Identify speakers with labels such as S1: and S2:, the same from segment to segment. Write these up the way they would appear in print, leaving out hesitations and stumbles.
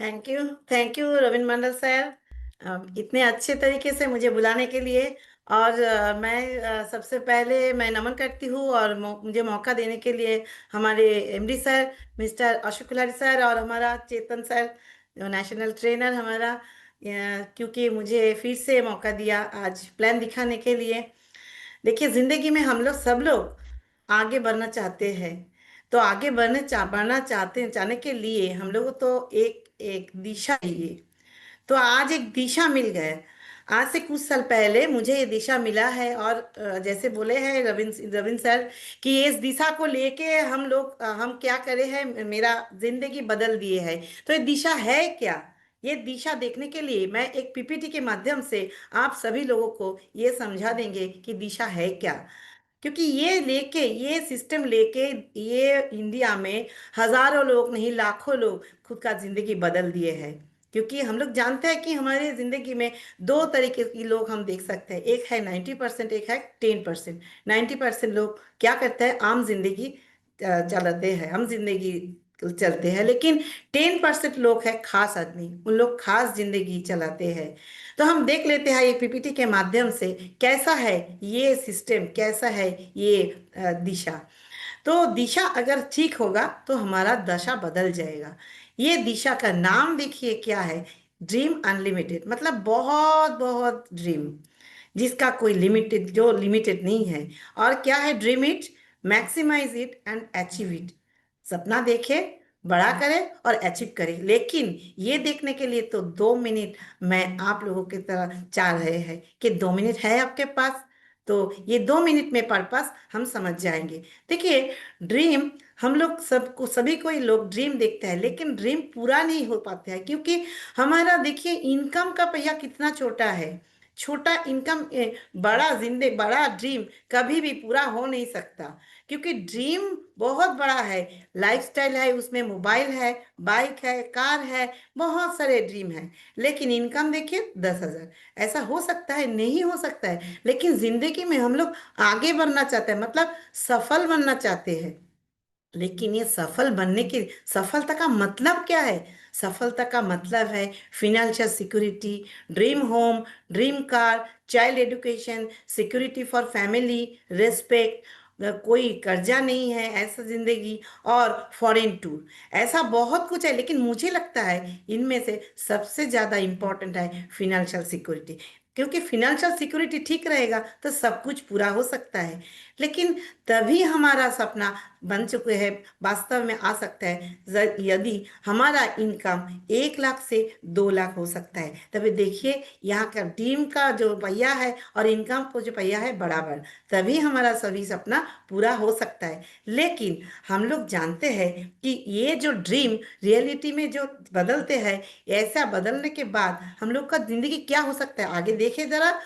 S1: Thank you. Thank you Ravindra Mandal sir, इतने अच्छे तरीके से मुझे बुलाने के लिए। और मैं सबसे पहले मैं नमन करती हूँ और मुझे मौका देने के लिए हमारे MD sir mister Ashok Kulari sir और हमारा चेतन सर जो नेशनल ट्रेनर हमारा, क्योंकि मुझे फिर से मौका दिया आज प्लान दिखाने के लिए। देखिए, जिंदगी में हम लोग सब लोग आगे बढ़ना चाहते हैं। तो आगे बढ़ना चाहने के लिए हम लोगों को तो एक एक दिशा चाहिए। तो आज एक दिशा मिल गया। आज से कुछ साल पहले मुझे ये दिशा मिला है और जैसे बोले हैं रविंद्र सर कि ये इस दिशा को लेके हम लोग हम क्या करे हैं, मेरा जिंदगी बदल दिए है। तो ये दिशा है क्या? ये दिशा देखने के लिए मैं एक पीपीटी के माध्यम से आप सभी लोगों को ये समझा देंगे कि दिशा है क्या। क्योंकि ये सिस्टम लेके ये इंडिया में हजारों लोग नहीं लाखों लोग खुद का जिंदगी बदल दिए हैं। क्योंकि हम लोग जानते हैं कि हमारी जिंदगी में दो तरीके के लोग हम देख सकते हैं, एक है 90%, एक है 10%। 90% लोग क्या करते हैं, आम जिंदगी चलाते हैं, हम जिंदगी चलते हैं। लेकिन 10% लोग हैं खास आदमी, उन लोग खास जिंदगी चलाते हैं। तो हम देख लेते हैं ये पीपीटी के माध्यम से कैसा है ये सिस्टम, कैसा है ये दिशा। तो दिशा अगर ठीक होगा तो हमारा दशा बदल जाएगा। ये दिशा का नाम देखिए क्या है, ड्रीम अनलिमिटेड, मतलब बहुत बहुत ड्रीम जिसका कोई लिमिटेड, जो लिमिटेड नहीं है। और क्या है dream it, maximise it and achieve it. सपना देखे, बड़ा करे और अचीव करे। लेकिन ये देखने के लिए तो 2 मिनट मैं आप लोगों की तरह चाह रहे हैं कि 2 मिनट है आपके पास। तो ये 2 मिनट में पर्पस हम समझ जाएंगे। देखिए, ड्रीम हम लोग सबको, सभी कोई लोग ड्रीम देखते हैं, लेकिन ड्रीम पूरा नहीं हो पाता है। क्योंकि हमारा देखिए इनकम का पहिया कितना छोटा है। छोटा इनकम, बड़ा ड्रीम कभी भी पूरा हो नहीं सकता। क्योंकि ड्रीम बहुत बड़ा है, लाइफस्टाइल है, उसमें मोबाइल है, बाइक है, कार है, बहुत सारे ड्रीम है। लेकिन इनकम देखिए 10,000, ऐसा हो सकता है? नहीं हो सकता है। लेकिन जिंदगी में हम लोग आगे बढ़ना चाहते हैं, मतलब सफल बनना चाहते हैं। लेकिन ये सफलता का मतलब क्या है? सफलता का मतलब है financial security, dream home, dream car, child education, security for family, respect, कोई कर्जा नहीं है ऐसा जिंदगी, और फॉरेन टूर। ऐसा बहुत कुछ है, लेकिन मुझे लगता है इनमें से सबसे ज्यादा इंपॉर्टेंट है फिनेंशियल सिक्योरिटी। क्योंकि फिनेंशियल सिक्योरिटी ठीक रहेगा तो सब कुछ पूरा हो सकता है। लेकिन तभी हमारा सपना बन चुके हैं, वास्तव में आ सकता है यदि हमारा इनकम 1 लाख से 2 लाख हो सकता है। तभी देखिए यहाँ का ड्रीम का जो पहिया है और इनकम को जो पहिया है बराबर, तभी हमारा सभी सपना पूरा हो सकता है। लेकिन हम लोग जानते हैं कि ये जो ड्रीम रियलिटी में जो बदलते हैं, ऐसा बदलने के बाद हम लोग का जिंदगी क्या हो सकता है आगे देखे जरा।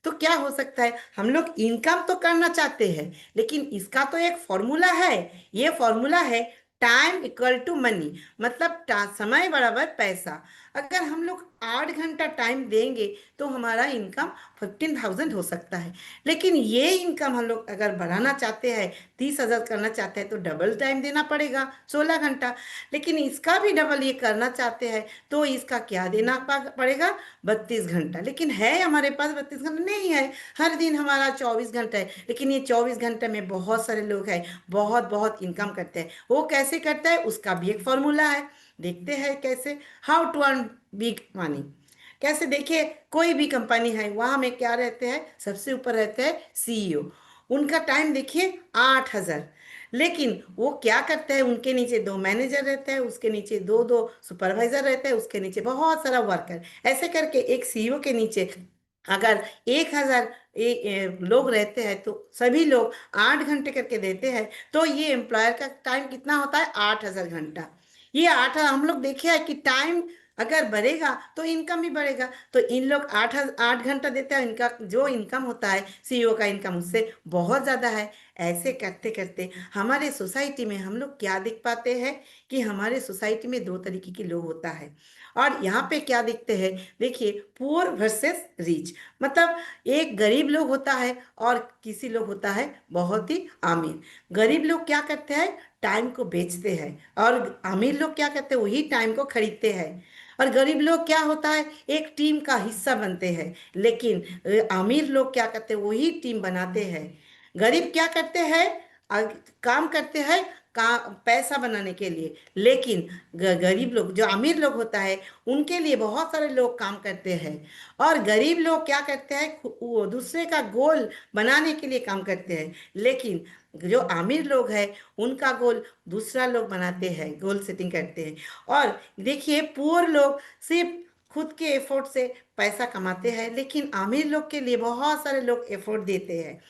S1: तो क्या हो सकता है, हम लोग इनकम तो करना चाहते हैं, लेकिन इसका तो एक फॉर्मूला है। ये फॉर्मूला है टाइम इक्वल टू मनी, मतलब समय बराबर पैसा। अगर हम लोग 8 घंटा टाइम देंगे तो हमारा इनकम 15,000 हो सकता है। लेकिन ये इनकम हम लोग अगर बढ़ाना चाहते हैं, 30,000 करना चाहते हैं, तो डबल टाइम देना पड़ेगा, 16 घंटा। लेकिन इसका भी डबल ये करना चाहते हैं तो इसका क्या देना पड़ेगा, 32 घंटा। लेकिन है हमारे पास 32 घंटा नहीं है, हर दिन हमारा 24 घंटा है। लेकिन ये 24 घंटे में बहुत सारे लोग हैं बहुत बहुत इनकम करते हैं। वो कैसे करता है उसका भी एक फॉर्मूला है। देखते हैं कैसे, how to earn big money. कैसे देखिए, कोई भी कंपनी है वहां में क्या रहते हैं, सबसे ऊपर रहते हैं सीईओ। उनका टाइम देखिए 8,000। लेकिन वो क्या करते हैं, उनके नीचे 2 मैनेजर रहते हैं, उसके नीचे दो दो सुपरवाइजर रहते हैं, उसके नीचे बहुत सारा वर्कर। ऐसे करके एक सीईओ के नीचे अगर 1,000 लोग रहते हैं तो सभी लोग 8 घंटे करके देते हैं। तो ये एम्प्लॉयर का टाइम कितना होता है, 8,000 घंटा। ये आठ हम लोग देखे है कि टाइम अगर बढ़ेगा तो इनकम भी बढ़ेगा। तो इन लोग 8 8 घंटा देते हैं, इनका जो इनकम होता है, सीईओ का इनकम उससे बहुत ज्यादा है। ऐसे करते करते हमारे सोसाइटी में हम लोग क्या देख पाते हैं कि हमारे सोसाइटी में दो तरीके के लोग होता है। और यहाँ पे क्या देखते हैं, देखिए पुअर वर्सेस रिच, मतलब एक गरीब लोग होता है और किसी लोग होता है बहुत ही अमीर। गरीब लोग क्या करते हैं, टाइम को बेचते हैं, और अमीर लोग क्या करते हैं, वही टाइम को खरीदते हैं। और गरीब लोग क्या होता है, एक टीम का हिस्सा बनते हैं। लेकिन अमीर लोग क्या करते हैं, वही टीम बनाते हैं। गरीब क्या करते हैं, अ, काम करते हैं का पैसा बनाने के लिए। लेकिन गरीब लोग, जो अमीर लोग होता है, उनके लिए बहुत सारे लोग काम करते हैं। और गरीब लोग क्या करते हैं, वो दूसरे का गोल बनाने के लिए काम करते हैं। लेकिन जो अमीर लोग हैं, उनका गोल दूसरा लोग बनाते हैं, गोल सेटिंग करते हैं। और देखिए, पुअर लोग सिर्फ खुद के एफर्ट से पैसा कमाते हैं, लेकिन अमीर लोग के लिए बहुत सारे लोग एफर्ट देते हैं।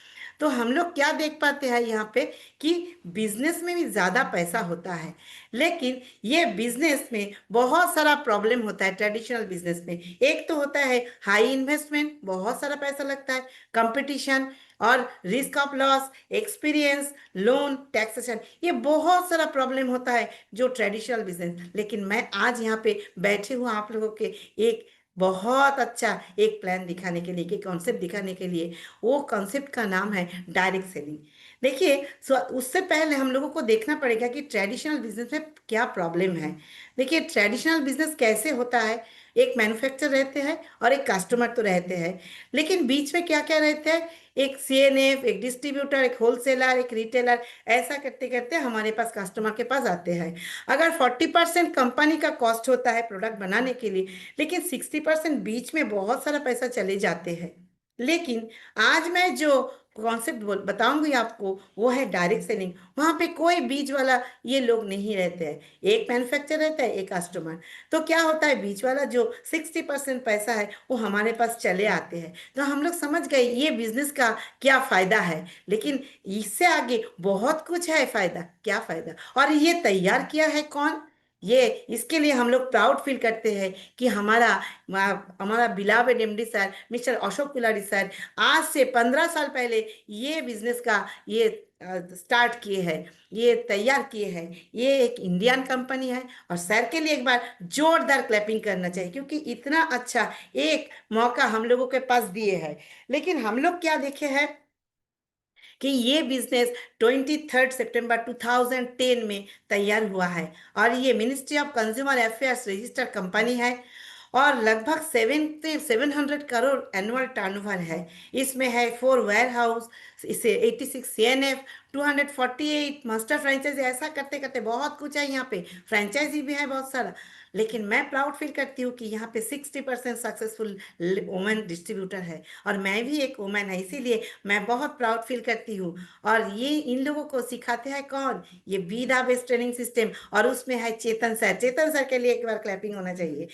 S1: तो हम लोग क्या देख पाते हैं यहाँ पे, कि बिजनेस में भी ज़्यादा पैसा होता है। लेकिन ये बिजनेस में बहुत सारा प्रॉब्लम होता है। ट्रेडिशनल बिजनेस में एक तो होता है हाई इन्वेस्टमेंट, बहुत सारा पैसा लगता है, कंपटीशन, और risk of loss, experience, loan, taxation, ये बहुत सारा प्रॉब्लम होता है जो ट्रेडिशनल बिजनेस। लेकिन मैं आज यहाँ पे बैठे हूँ आप लोगों के एक बहुत अच्छा एक प्लान दिखाने के लिए, कि कॉन्सेप्ट दिखाने के लिए। वो कॉन्सेप्ट का नाम है डायरेक्ट सेलिंग। देखिए, उससे पहले हम लोगों को देखना पड़ेगा कि ट्रेडिशनल बिजनेस में क्या प्रॉब्लम है। देखिए, ट्रेडिशनल बिजनेस कैसे होता है, एक मैन्युफैक्चरर रहते हैं और एक कस्टमर तो रहते हैं। लेकिन बीच में क्या क्या रहते हैं, एक सीएनएफ, एक डिस्ट्रीब्यूटर, एक होलसेलर, एक रिटेलर। ऐसा करते करते हमारे पास कस्टमर के पास आते हैं। अगर 40% कंपनी का कॉस्ट होता है प्रोडक्ट बनाने के लिए, लेकिन 60% बीच में बहुत सारा पैसा चले जाते हैं। लेकिन आज मैं जो कॉन्सेप्ट बताऊंगी आपको, वो है डायरेक्ट सेलिंग। वहां पे कोई बीच वाला ये लोग नहीं रहते हैं, एक मैन्युफैक्चरर रहता है, एक कस्टमर। तो क्या होता है, बीच वाला जो 60% पैसा है वो हमारे पास चले आते हैं। तो हम लोग समझ गए ये बिजनेस का क्या फायदा है। लेकिन इससे आगे बहुत कुछ है फायदा, क्या फायदा, और ये तैयार किया है कौन, ये इसके लिए हम लोग प्राउड फील करते हैं कि हमारा हमारा beloved MD sir mister Ashok Kulari sir आज से 15 साल पहले ये बिजनेस का ये स्टार्ट किए हैं, ये तैयार किए हैं। ये एक इंडियन कंपनी है। और सर के लिए एक बार जोरदार क्लैपिंग करना चाहिए, क्योंकि इतना अच्छा एक मौका हम लोगों के पास दिए है। लेकिन हम लोग क्या देखे हैं, कि ये बिजनेस 23 सितंबर 2010 में तैयार हुआ है। और ये ministry of consumer affairs registered company है। और लगभग 700 करोड़ एनुअल टर्नओवर है। इसमें है 4 वेयर हाउस, इसे 86 सीएनएफ, 248 मास्टर फ्रेंचाइजी। ऐसा करते करते बहुत कुछ है यहाँ पे, फ्रेंचाइजी भी है बहुत सारा। लेकिन मैं प्राउड फील करती हूँ कि यहाँ पे 60% सक्सेसफुल वुमेन डिस्ट्रीब्यूटर है। और मैं भी एक वुमेन है, इसीलिए मैं बहुत प्राउड फील करती हूँ। और ये इन लोगों को सिखाते हैं कौन, ये बीदा बेस्ड ट्रेनिंग सिस्टम। और उसमें है चेतन सर, चेतन सर के लिए एक बार क्लैपिंग होना चाहिए।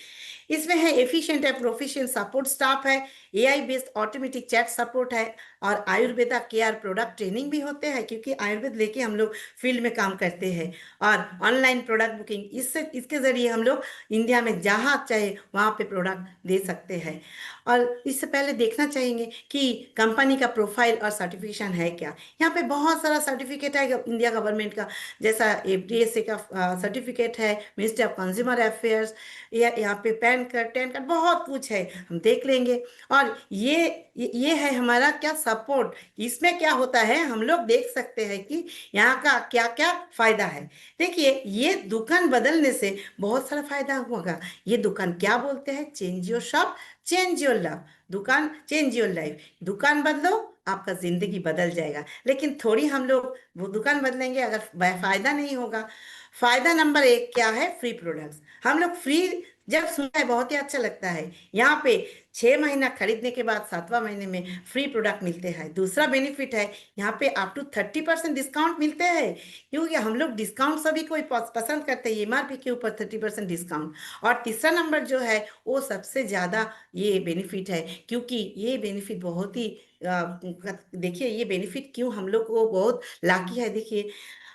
S1: इसमें है एफिशिएंट है प्रोफिशिएंट सपोर्ट स्टाफ है, AI based automatic chat support है। और आयुर्वेदा केयर प्रोडक्ट ट्रेनिंग भी होते हैं, क्योंकि आयुर्वेद लेके हम लोग फील्ड में काम करते हैं। और ऑनलाइन प्रोडक्ट बुकिंग, इससे इसके जरिए हम लोग इंडिया में जहाँ चाहे वहाँ पे प्रोडक्ट दे सकते हैं। और इससे पहले देखना चाहेंगे कि कंपनी का प्रोफाइल और सर्टिफिकेशन है क्या। यहाँ पे बहुत सारा सर्टिफिकेट है इंडिया गवर्नमेंट का, जैसा एफडीएसए का सर्टिफिकेट है, मिनिस्ट्री ऑफ कंज्यूमर अफेयर्स, यहाँ पे पैन कार्ड, टैन कार्ड, बहुत कुछ है, हम देख लेंगे। और ये है हमारा क्या सपोर्ट। इसमें क्या होता है, हम लोग देख सकते हैं कि यहाँ का क्या क्या फायदा है। देखिए, ये दुकान बदलने से बहुत सारा फायदा होगा। ये दुकान क्या बोलते हैं, change your shop, change your love. दुकान चेंज योर लाइफ, दुकान बदलो, आपका जिंदगी बदल जाएगा। लेकिन थोड़ी हम लोग वो दुकान बदलेंगे अगर फायदा नहीं होगा। फायदा नंबर 1 क्या है, फ्री प्रोडक्ट्स। हम लोग फ्री जब सुनता है बहुत ही अच्छा लगता है। यहाँ पे 6 महीना खरीदने के बाद 7वां महीने में फ्री प्रोडक्ट मिलते हैं। दूसरा बेनिफिट है, यहाँ पे अप टू 30% डिस्काउंट मिलते हैं, क्योंकि हम लोग डिस्काउंट सभी कोई पसंद करते हैं, एमआरपी के ऊपर 30% डिस्काउंट। और तीसरा नंबर जो है वो सबसे ज़्यादा ये बेनिफिट है, क्योंकि ये बेनिफिट बहुत ही देखिए, ये बेनिफिट क्यों हम लोग को बहुत लाकी है। देखिए,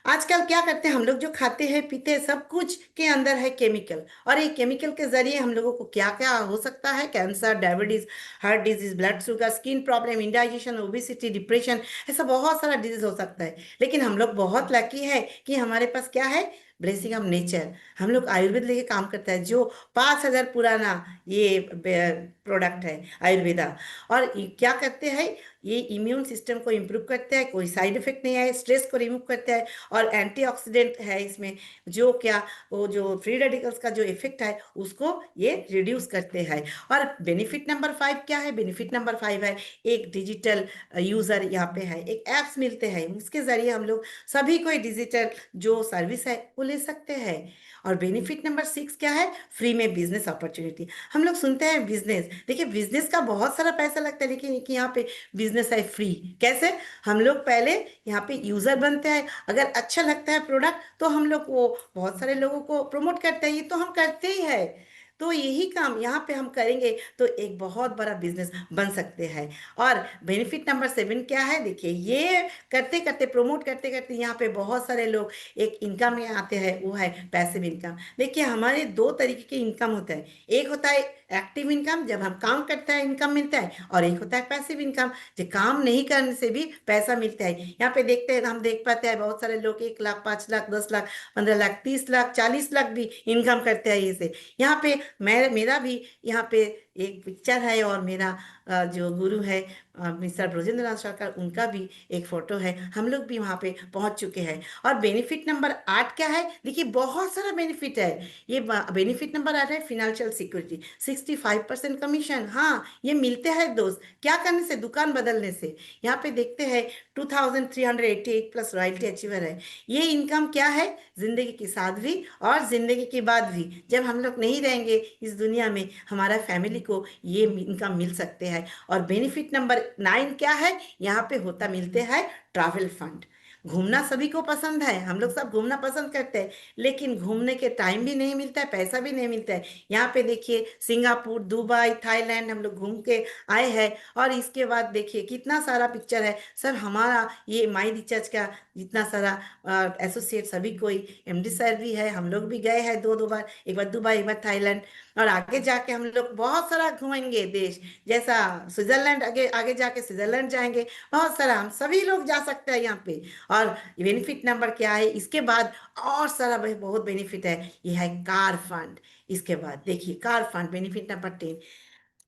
S1: आजकल क्या करते हैं हम लोग, जो खाते हैं पीते हैं सब कुछ के अंदर है केमिकल। और ये केमिकल के जरिए हम लोगों को क्या क्या हो सकता है, cancer, diabetes, heart disease, blood sugar, skin problem, indigestion, obesity, depression, ऐसा बहुत सारा डिजीज हो सकता है। लेकिन हम लोग बहुत लकी है कि हमारे पास क्या है, ब्लेसिंग ऑफ नेचर। हम लोग आयुर्वेद लेके काम करता है, जो 5,000 पुराना ये प्रोडक्ट है आयुर्वेदा। और क्या करते हैं, ये इम्यून सिस्टम को इम्प्रूव करता है, कोई साइड इफेक्ट नहीं है, स्ट्रेस को रिमूव करता है, और एंटीऑक्सीडेंट है इसमें, जो क्या, वो जो फ्री रेडिकल्स का जो इफेक्ट है उसको ये रिड्यूस करते हैं। और बेनिफिट नंबर 5 क्या है? बेनिफिट नंबर 5 है, एक डिजिटल यूजर यहाँ पे है, एक एप्स मिलते हैं, उसके जरिए हम लोग सभी कोई डिजिटल जो सर्विस है वो ले सकते हैं। और बेनिफिट नंबर 6 क्या है? फ्री में बिजनेस अपॉर्चुनिटी। हम लोग सुनते हैं बिजनेस, देखिए बिजनेस का बहुत सारा पैसा लगता है, लेकिन कि यहाँ पे बिजनेस है फ्री। कैसे? हम लोग पहले यहाँ पे यूजर बनते हैं, अगर अच्छा लगता है प्रोडक्ट तो हम लोग वो बहुत सारे लोगों को प्रमोट करते हैं, ये तो हम करते ही है। तो यही काम यहाँ पे हम करेंगे तो एक बहुत बड़ा बिजनेस बन सकते हैं। और बेनिफिट नंबर 7 क्या है? देखिए, ये करते करते, प्रमोट करते करते यहाँ पे बहुत सारे लोग एक इनकम में आते हैं, वो है पैसिव इनकम। देखिए, हमारे दो तरीके के इनकम होता है, एक होता है एक्टिव इनकम, जब हम काम करते हैं इनकम मिलता है, और एक होता है पैसिव इनकम, जो काम नहीं करने से भी पैसा मिलता है। यहाँ पे देखते हैं, हम देख पाते हैं बहुत सारे लोग 1 लाख, 5 लाख, 10 लाख, 15 लाख, 30 लाख, 40 लाख भी इनकम करते हैं इससे। यहाँ पे मैं, मेरा भी यहाँ पे एक पिक्चर है, और मेरा जो गुरु है मिस्टर ब्रजेंद्र नाथ सरकार, उनका भी एक फोटो है, हम लोग भी वहाँ पे पहुंच चुके हैं। और बेनिफिट नंबर 8 क्या है? देखिए, बहुत सारा बेनिफिट है। ये बेनिफिट नंबर 8 है फिनेंशियल सिक्योरिटी, 65% कमीशन। हाँ, ये मिलते हैं दोस्त, क्या करने से? दुकान बदलने से। यहाँ पे देखते हैं 2388 प्लस रॉयल्टी अचीवर है। ये इनकम क्या है? जिंदगी के साथ भी और जिंदगी के बाद भी, जब हम लोग नहीं रहेंगे इस दुनिया में, हमारा फैमिली को ये इनकम मिल सकते हैं। और बेनिफिट नंबर 9 क्या है? यहाँ पे होता मिलते हैं ट्रैवल फंड। घूमना सभी को पसंद है, हम लोग सब घूमना पसंद करते हैं, लेकिन घूमने के टाइम भी नहीं मिलता है, पैसा भी नहीं मिलता है। यहाँ पे देखिए, सिंगापुर, दुबई, थाईलैंड हम लोग घूम के आए हैं। और इसके बाद देखिए कितना सारा पिक्चर है सर, हमारा ये माई रिचार्ज का जितना सारा एसोसिएट सभी कोई, एमडी सर भी है, हम लोग भी गए हैं दो दो बार, एक बार दुबई, एक बार थाईलैंड। और आगे जाके हम लोग बहुत सारा घूमेंगे देश, जैसा स्विट्जरलैंड, आगे आगे जाके स्विट्जरलैंड जाएंगे, बहुत सारा, हम सभी लोग जा सकते हैं यहाँ पे। और बेनिफिट नंबर क्या है इसके बाद? और सारा बहुत बेनिफिट है, ये है कार फंड। इसके बाद देखिए, कार फंड बेनिफिट नंबर 10।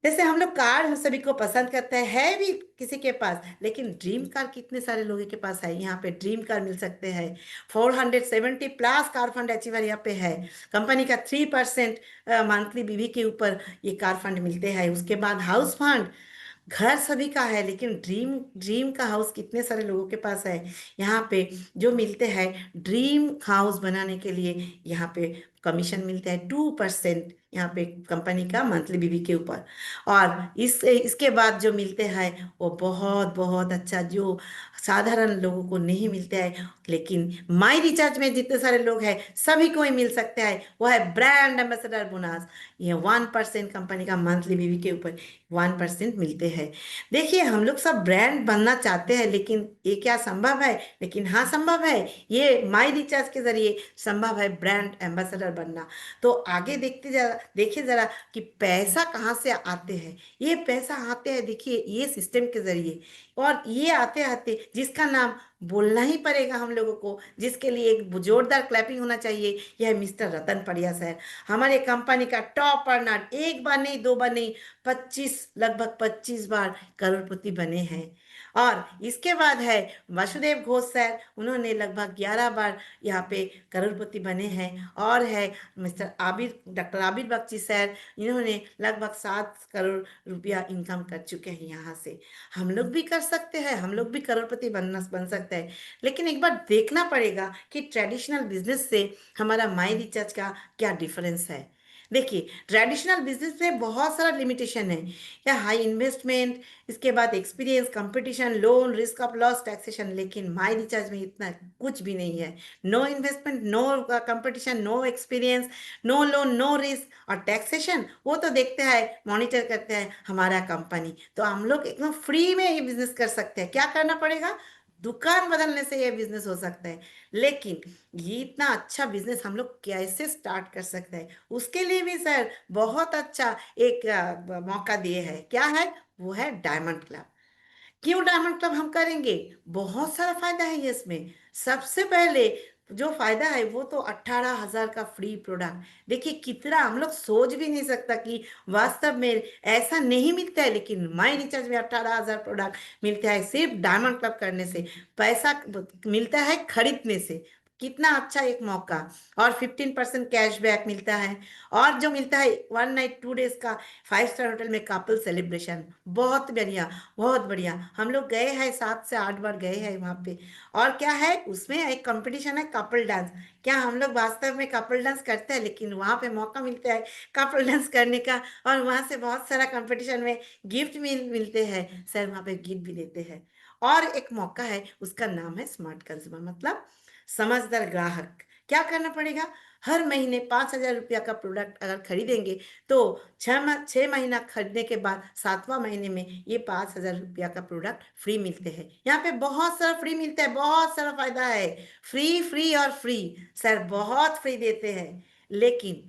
S1: जैसे हम लोग कार हम सभी को पसंद करते हैं, है भी किसी के पास, लेकिन ड्रीम कार कितने सारे लोगों के पास है? यहाँ पे ड्रीम कार मिल सकते हैं। 470 प्लस कार फंड अचीवर यहाँ पे है। कंपनी का 3% मंथली बीवी के ऊपर ये कार फंड मिलते हैं। उसके बाद हाउस फंड, घर सभी का है, लेकिन ड्रीम ड्रीम का हाउस कितने सारे लोगों के पास है? यहाँ पे जो मिलते हैं ड्रीम हाउस बनाने के लिए, यहाँ पे कमीशन मिलता है 2% यहाँ पे कंपनी का मंथली बीवी के ऊपर। और इसके बाद जो मिलते हैं वो बहुत बहुत अच्छा, जो साधारण लोगों को नहीं मिलते हैं, लेकिन माई रिचार्ज में जितने सारे लोग हैं सभी को ही मिल सकते हैं, वो है ब्रांड एम्बेसडर बोनस। ये 1% कंपनी का मंथली बीवी के ऊपर 1% मिलते हैं। देखिए, हम लोग सब ब्रांड बनना चाहते हैं, लेकिन ये क्या संभव है? लेकिन हाँ, संभव है, ये माई रिचार्ज के जरिए संभव है ब्रांड एम्बेसडर बनना। तो आगे देखते जरा, देखिए जरा कि पैसा कहाँ से आते हैं। ये पैसा आते हैं, देखिए, ये सिस्टम के जरिए। और ये आते आते जिसका नाम बोलना ही पड़ेगा हम लोगों को, जिसके लिए एक जोरदार क्लैपिंग होना चाहिए, यह है मिस्टर रतन पड़िया सर। हमारे कंपनी का टॉप अर्नर, एक बार नहीं, दो बार नहीं, 25, लगभग 25 बार करोड़पति बने हैं। और इसके बाद है वासुदेव घोष सर, उन्होंने लगभग 11 बार यहाँ पे करोड़पति बने हैं। और है मिस्टर आबिर, डॉक्टर आबिर बख्शी सर, इन्होंने लगभग 7 करोड़ रुपया इनकम कर चुके हैं यहाँ से। हम लोग भी कर सकते हैं, हम लोग भी करोड़पति बन सकते हैं, लेकिन एक बार देखना पड़ेगा कि ट्रेडिशनल बिजनेस से हमारा माई रिचार्ज का क्या डिफरेंस है। देखिए, ट्रेडिशनल बिजनेस में बहुत सारा लिमिटेशन है, या हाई इन्वेस्टमेंट, इसके बाद experience, competition, loan, risk of loss, taxation, लेकिन माई रिचार्ज में इतना कुछ भी नहीं है। No investment, no competition, no experience, no loan, no risk, और टैक्सेशन वो तो देखते हैं, मॉनिटर करते हैं हमारा कंपनी। तो हम लोग एकदम फ्री में ये बिजनेस कर सकते हैं। क्या करना पड़ेगा? दुकान बदलने से ये बिजनेस हो सकता है। लेकिन ये इतना अच्छा बिजनेस हम लोग कैसे स्टार्ट कर सकते हैं, उसके लिए भी सर बहुत अच्छा एक मौका दिए है। क्या है? वो है डायमंड क्लब। क्यों डायमंड क्लब हम करेंगे? बहुत सारा फायदा है ये इसमें। सबसे पहले जो फायदा है वो तो 18,000 का फ्री प्रोडक्ट। देखिए कितना हम लोग सोच भी नहीं सकता कि वास्तव में ऐसा नहीं मिलता है, लेकिन माई रिचार्ज में 18,000 प्रोडक्ट मिलता है सिर्फ डायमंड क्लब करने से। पैसा मिलता है खरीदने से। कितना अच्छा एक मौका। और 15% कैशबैक मिलता है। और जो मिलता है 1 नाइट 2 डेज का 5 स्टार होटल में कपल सेलिब्रेशन। बहुत बढ़िया, बहुत बढ़िया। हम लोग गए हैं, 7 से 8 बार गए हैं वहाँ पे। और क्या है उसमें, एक कंपटीशन है कपल डांस। क्या हम लोग वास्तव में कपल डांस करते हैं, लेकिन वहां पे मौका मिलता है कपल डांस करने का। और वहां से बहुत सारा कंपटीशन में गिफ्ट मिलते हैं सर, वहां पे गिफ्ट भी देते हैं। और एक मौका है, उसका नाम है स्मार्ट कंज्यूमर, मतलब समझदार ग्राहक। क्या करना पड़ेगा, हर महीने 5,000 रुपया का प्रोडक्ट अगर खरीदेंगे तो 6 महीना खरीदने के बाद 7वां महीने में ये 5,000 रुपया का प्रोडक्ट फ्री मिलते हैं। यहाँ पे बहुत सारा फ्री मिलता है, बहुत सारा फायदा है। फ्री फ्री और फ्री, सर बहुत फ्री देते हैं। लेकिन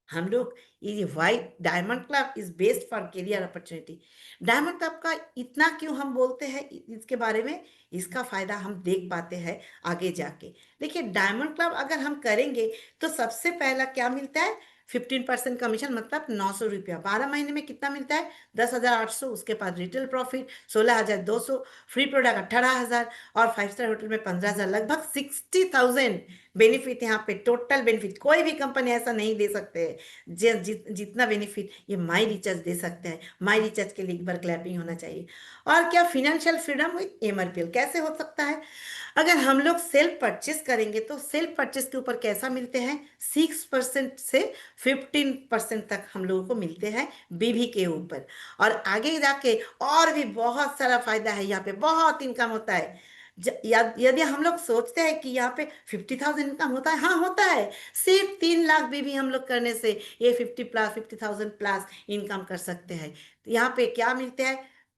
S1: हम लोग, ये white diamond club is based for career opportunity. Diamond club का इतना क्यों हम बोलते हैं इसके बारे में, इसका फायदा हम देख पाते हैं आगे जाके। देखिए डायमंड क्लब अगर हम करेंगे तो सबसे पहला क्या मिलता है, 15% कमीशन, मतलब 900 रुपया। 12 महीने में कितना मिलता है, 10,800। उसके बाद रिटेल प्रॉफिट 16,200। Free product 18,000। और 5 स्टार होटल में 15,000, लगभग 60,000 बेनिफिट। यहाँ पे टोटल बेनिफिट कोई भी कंपनी ऐसा नहीं दे सकते है। जितना बेनिफिट ये माई रिचार्ज दे सकते हैं। माई रिचार्ज के लिए एक बार क्लैपिंग होना चाहिए। और क्या, फिनेंशियल फ्रीडम विद एमआरपीएल कैसे हो सकता है, अगर हम लोग सेल्फ परचेस करेंगे तो सेल्फ परचेस के ऊपर कैसा मिलते हैं, 6% से 15% तक हम लोगों को मिलते हैं बीवी के ऊपर। और आगे जाके और भी बहुत सारा फायदा है, यहाँ पे बहुत इनकम होता है। यदि हम लोग सोचते हैं कि यहाँ पे 50,000 इनकम होता है, हाँ होता है। सिर्फ 3 लाख बीवी हम लोग करने से ये 50,000 प्लस इनकम कर सकते हैं। तो यहाँ पे क्या मिलते हैं,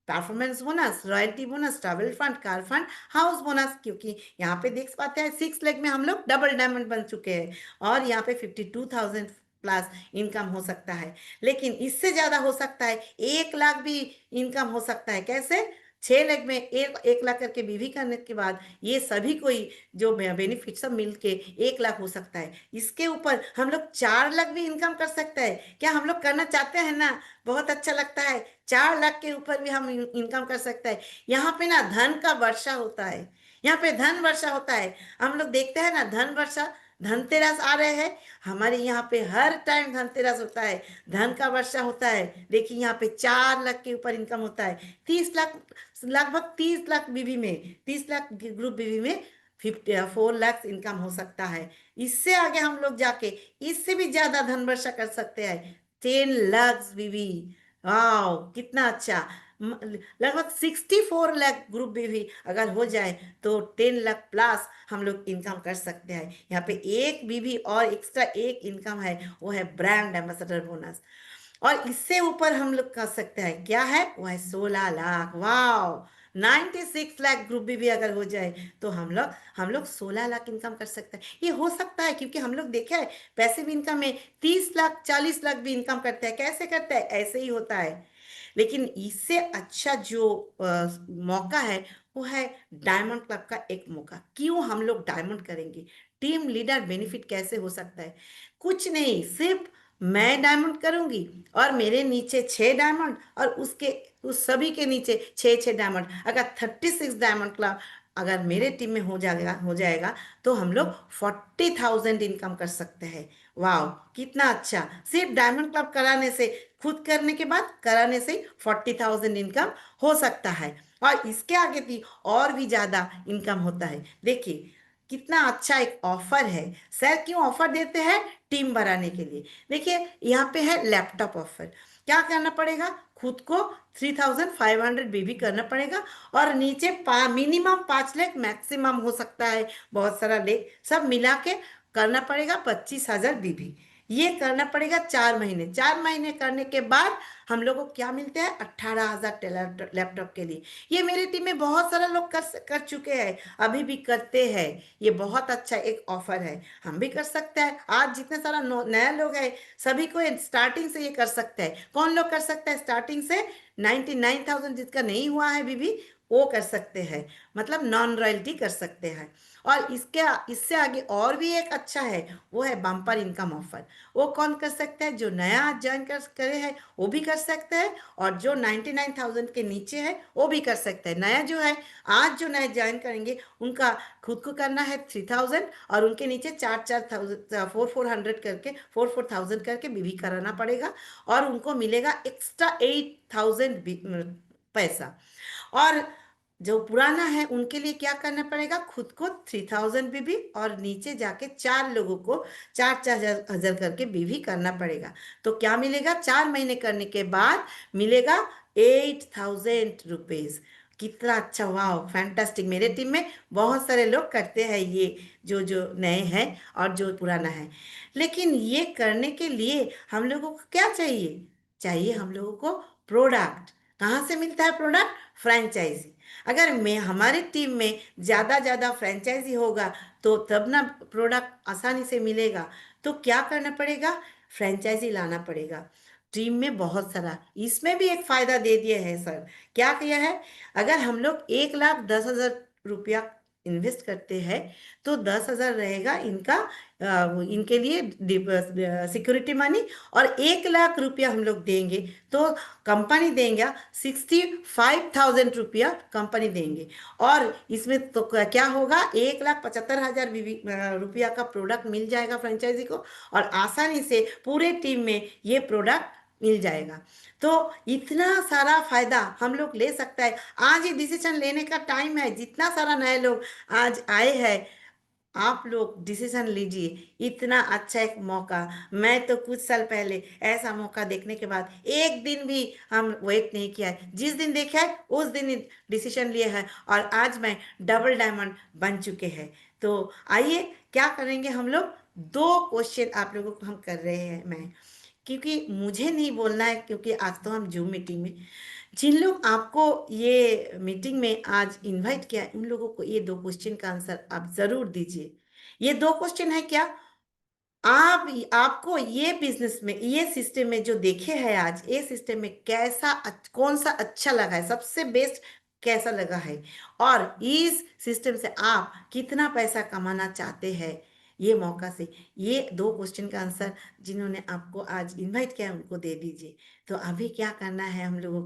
S1: performance bonus, royalty bonus, travel fund, car fund, house bonus. क्योंकि यहाँ पे देख पाते हैं 6 लाख में हम लोग डबल डायमंड बन चुके हैं। और यहाँ पे 52,000 प्लस इनकम हो सकता है। लेकिन इससे ज्यादा हो सकता है, 1 लाख भी इनकम हो सकता है। कैसे, 6 लाख में 1 लाख करके बीवी करने के बाद ये सभी कोई जो बेनिफिट सब मिलके 1 लाख हो सकता है। इसके ऊपर हम लोग 4 लाख भी इनकम कर सकते हैं। क्या हम लोग करना चाहते हैं ना, बहुत अच्छा लगता है। 4 लाख के ऊपर भी हम इनकम कर सकते हैं। यहाँ पे ना धन का वर्षा होता है। यहाँ पे धन वर्षा होता है। हम लोग देखते हैं ना धन वर्षा, धनतेरस आ रहे हैं, हमारे यहाँ पे हर टाइम धनतेरस होता है, धन का वर्षा होता है। देखिए यहाँ पे 4 लाख के ऊपर इनकम होता है। 30 लाख, लगभग 30 लाख बीवी में, 30 लाख ग्रुप बीवी में 4 लाख इनकम हो सकता है। इससे आगे हम लोग जाके इससे भी ज्यादा धन वर्षा कर सकते हैं, 10 लाख बीवी। वाह कितना अच्छा। लगभग 64 लाख ग्रुप बीवी अगर हो जाए तो 10 लाख प्लस हम लोग इनकम कर सकते हैं। यहाँ पे एक बीवी और एक्स्ट्रा एक इनकम है, वो है ब्रांड एम्बेसडर बोनस। और इससे ऊपर हम लोग कर सकते हैं, क्या है, वो है 16 लाख। वाह, 96 लाख ग्रुप भी अगर हो जाए तो हम लोग 16 लाख इनकम कर सकते हैं। ये हो सकता है क्योंकि हम लोग देखे हैं पैसिव इनकम में 30 लाख 40 लाख भी इनकम करते हैं। कैसे करते हैं, ऐसे ही होता है। लेकिन इससे अच्छा जो मौका है वो है डायमंड क्लब का एक मौका। क्यों हम लोग डायमंड करेंगे, टीम लीडर बेनिफिट कैसे हो सकता है, कुछ नहीं, सिर्फ मैं डायमंड करूंगी और मेरे नीचे 6 डायमंड, और उसके उस सभी के नीचे 6 6 डायमंड। अगर 36 डायमंड क्लब अगर मेरे टीम में हो जाएगा तो हम लोग 40,000 इनकम कर सकते हैं। वाह कितना अच्छा, सिर्फ डायमंड क्लब कराने से, खुद करने के बाद कराने से 40,000 इनकम हो सकता है। और इसके आगे भी और भी ज्यादा इनकम होता है। देखिए कितना अच्छा एक ऑफर है। सर क्यों ऑफर देते हैं, टीम बढ़ाने के लिए। देखिए यहाँ पे है लैपटॉप ऑफर। क्या करना पड़ेगा, खुद को 3,500 बीबी करना पड़ेगा। और नीचे मिनिमम 5 लाख, मैक्सिमम हो सकता है बहुत सारा लेख, सब मिला के करना पड़ेगा 25,000 बीबी। ये करना पड़ेगा 4 महीने। 4 महीने करने के बाद हम लोग को क्या मिलते हैं, 18,000 लैपटॉप के लिए। ये मेरी टीम में बहुत सारा लोग कर चुके हैं, अभी भी करते हैं। ये बहुत अच्छा एक ऑफर है, हम भी कर सकते हैं। आज जितने सारा नया लोग हैं, सभी को स्टार्टिंग से ये कर सकते हैं। कौन लोग कर सकते हैं स्टार्टिंग से, 99,000 जिसका नहीं हुआ है बीबी, वो कर सकते हैं, मतलब नॉन रॉयल्टी कर सकते हैं। और इसके इससे आगे और भी एक अच्छा है, वो है बम्पर इनकम ऑफर। वो कौन कर सकता है? जो नया आज ज्वाइन कर करे है वो भी कर सकता है, और जो 99,000 के नीचे है वो भी कर सकता है। नया जो है, आज जो नए ज्वाइन करेंगे उनका खुद को करना है 3,000, और उनके नीचे 4,400 4,400 करके 4,400 करके बीवी कराना पड़ेगा, और उनको मिलेगा एक्स्ट्रा 8,000 पैसा। और जो पुराना है उनके लिए क्या करना पड़ेगा? खुद को 3,000 बीबी, और नीचे जाके चार लोगों को 4,400 करके बीवी करना पड़ेगा। तो क्या मिलेगा? 4 महीने करने के बाद मिलेगा 8,000 रुपीज। कितना अच्छा! वाह, फैंटास्टिक! मेरे टीम में बहुत सारे लोग करते हैं ये, जो जो नए हैं और जो पुराना है। लेकिन ये करने के लिए हम लोगों को क्या चाहिए? चाहिए हम लोगों को प्रोडक्ट। कहाँ से मिलता है प्रोडक्ट? फ्रेंचाइजी। अगर मैं हमारी टीम में ज़्यादा फ्रेंचाइजी होगा तो तब ना प्रोडक्ट आसानी से मिलेगा। तो क्या करना पड़ेगा? फ्रेंचाइजी लाना पड़ेगा। टीम में बहुत सारा इसमें भी एक फायदा दे दिए है सर। क्या किया है? अगर हम लोग 1,10,000 रुपया इन्वेस्ट करते हैं तो 10,000 रहेगा इनका, इनके लिए सिक्योरिटी मनी, और 1,00,000 रुपया हम लोग देंगे तो कंपनी देंगे 65,000 रुपया कंपनी देंगे। और इसमें तो क्या होगा? 1,75,000 रुपया का प्रोडक्ट मिल जाएगा फ्रेंचाइजी को, और आसानी से पूरे टीम में ये प्रोडक्ट मिल जाएगा। तो इतना सारा फायदा हम लोग ले सकता है। आज ही डिसीजन लेने का टाइम है। जितना सारा नए लोग आज आए हैं, आप लोग डिसीजन लीजिए। इतना अच्छा एक मौका, मैं तो कुछ साल पहले ऐसा मौका देखने के बाद एक दिन भी हम वेट नहीं किया है। जिस दिन देखा है उस दिन ही डिसीजन लिए है, और आज मैं डबल डायमंड बन चुके हैं। तो आइए क्या करेंगे हम लोग? 2 क्वेश्चन आप लोगों को हम कर रहे हैं, मैं, क्योंकि मुझे नहीं बोलना है, क्योंकि आज तो हम जूम मीटिंग में, जिन लोग आपको ये मीटिंग में आज इनवाइट किया है, उन लोगों को ये 2 क्वेश्चन का आंसर आप जरूर दीजिए। ये 2 क्वेश्चन है क्या? आप आपको ये बिजनेस में, ये सिस्टम में जो देखे हैं आज, ये सिस्टम में कैसा कौन सा अच्छा लगा है, सबसे बेस्ट कैसा लगा है, और इस सिस्टम से आप कितना पैसा कमाना चाहते हैं ये मौका से। ये 2 क्वेश्चन का आंसर जिन्होंने आपको आज इनवाइट किया है उनको दे दीजिए। तो अभी क्या करना है हम लोगों